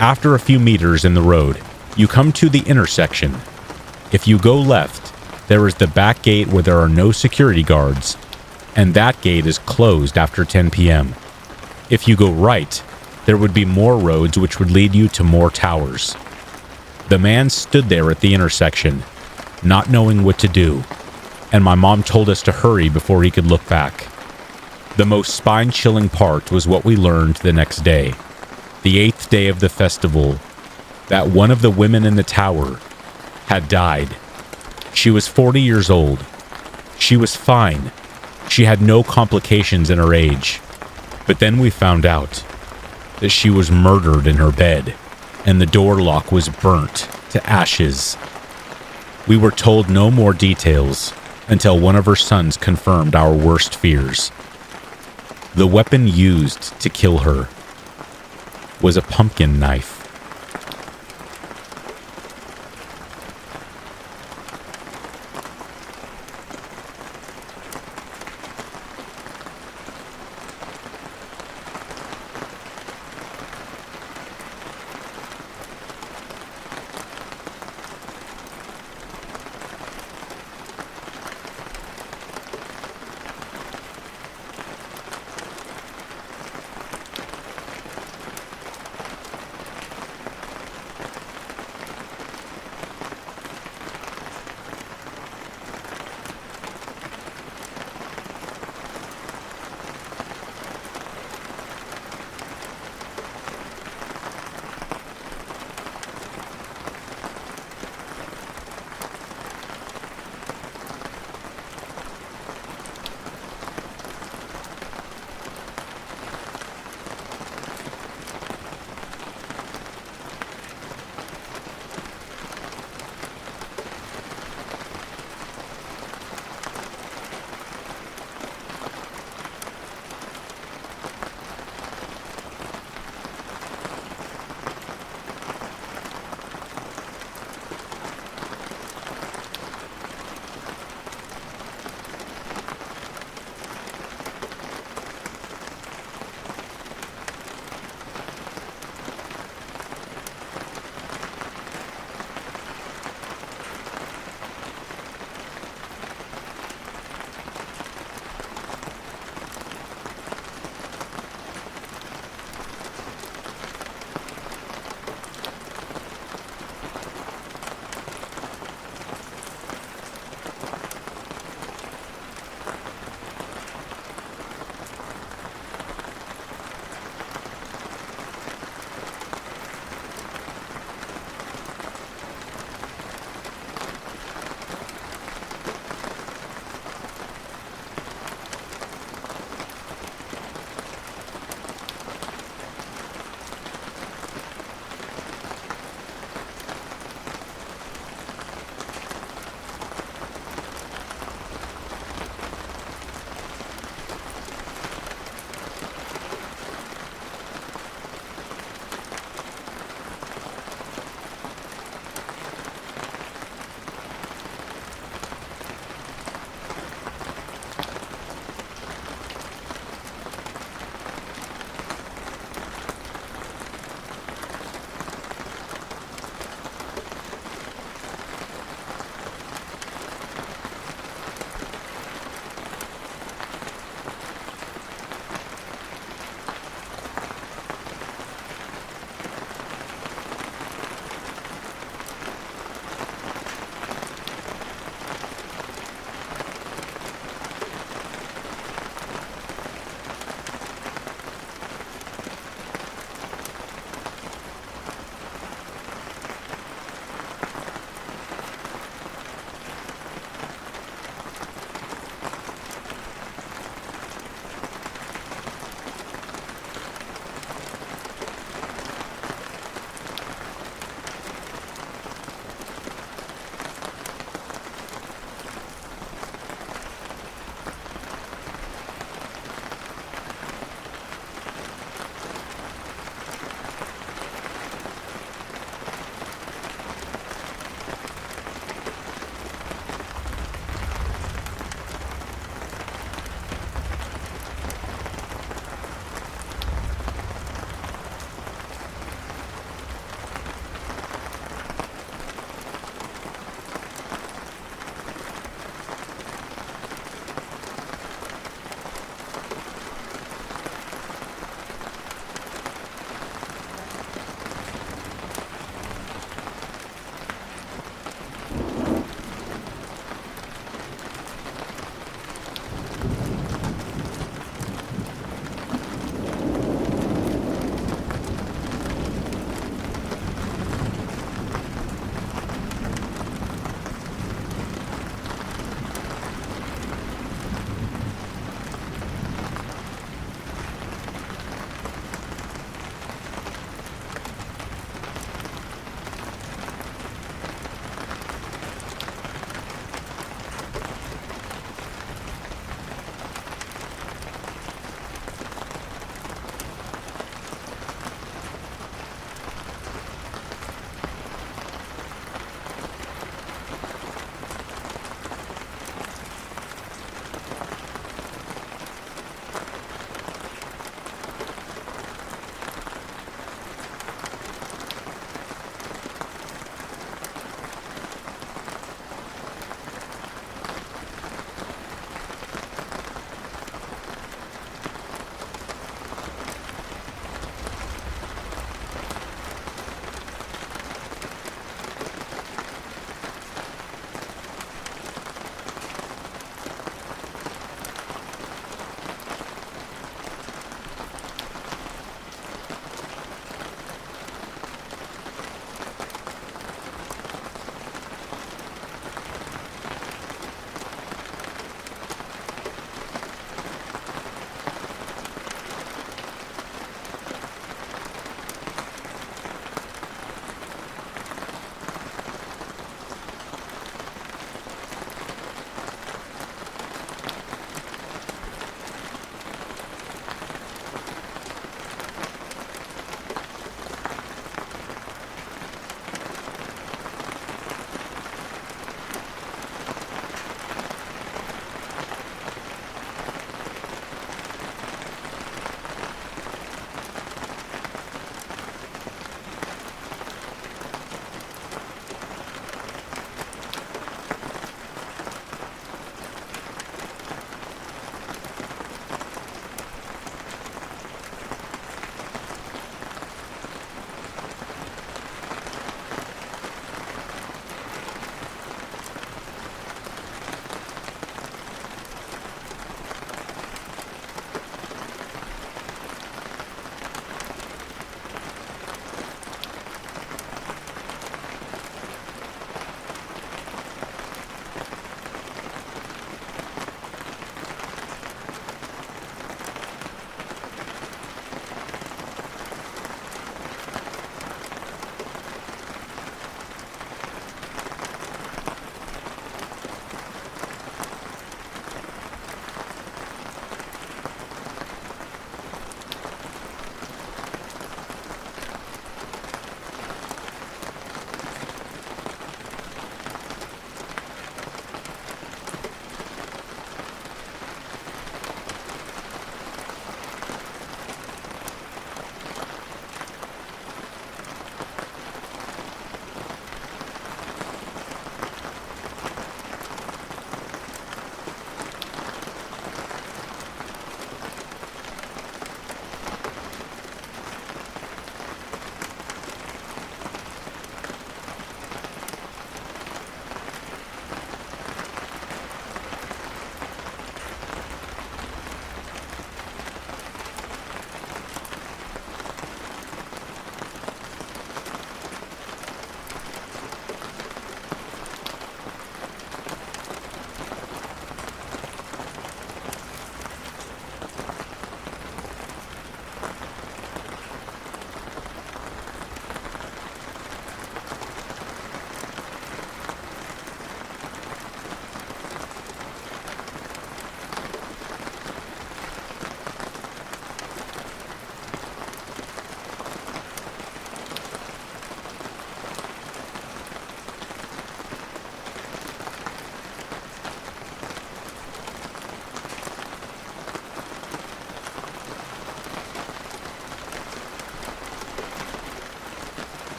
Speaker 2: After a few meters in the road, you come to the intersection. If you go left, there is the back gate where there are no security guards, and that gate is closed after 10 p.m. If you go right, there would be more roads which would lead you to more towers. The man stood there at the intersection, not knowing what to do, and my mom told us to hurry before he could look back. The most spine-chilling part was what we learned the next day, the 8th day of the festival, that one of the women in the tower had died. She was 40 years old. She was fine. She had no complications in her age. But then we found out that she was murdered in her bed, and the door lock was burnt to ashes. We were told no more details until one of her sons confirmed our worst fears. The weapon used to kill her was a pumpkin knife.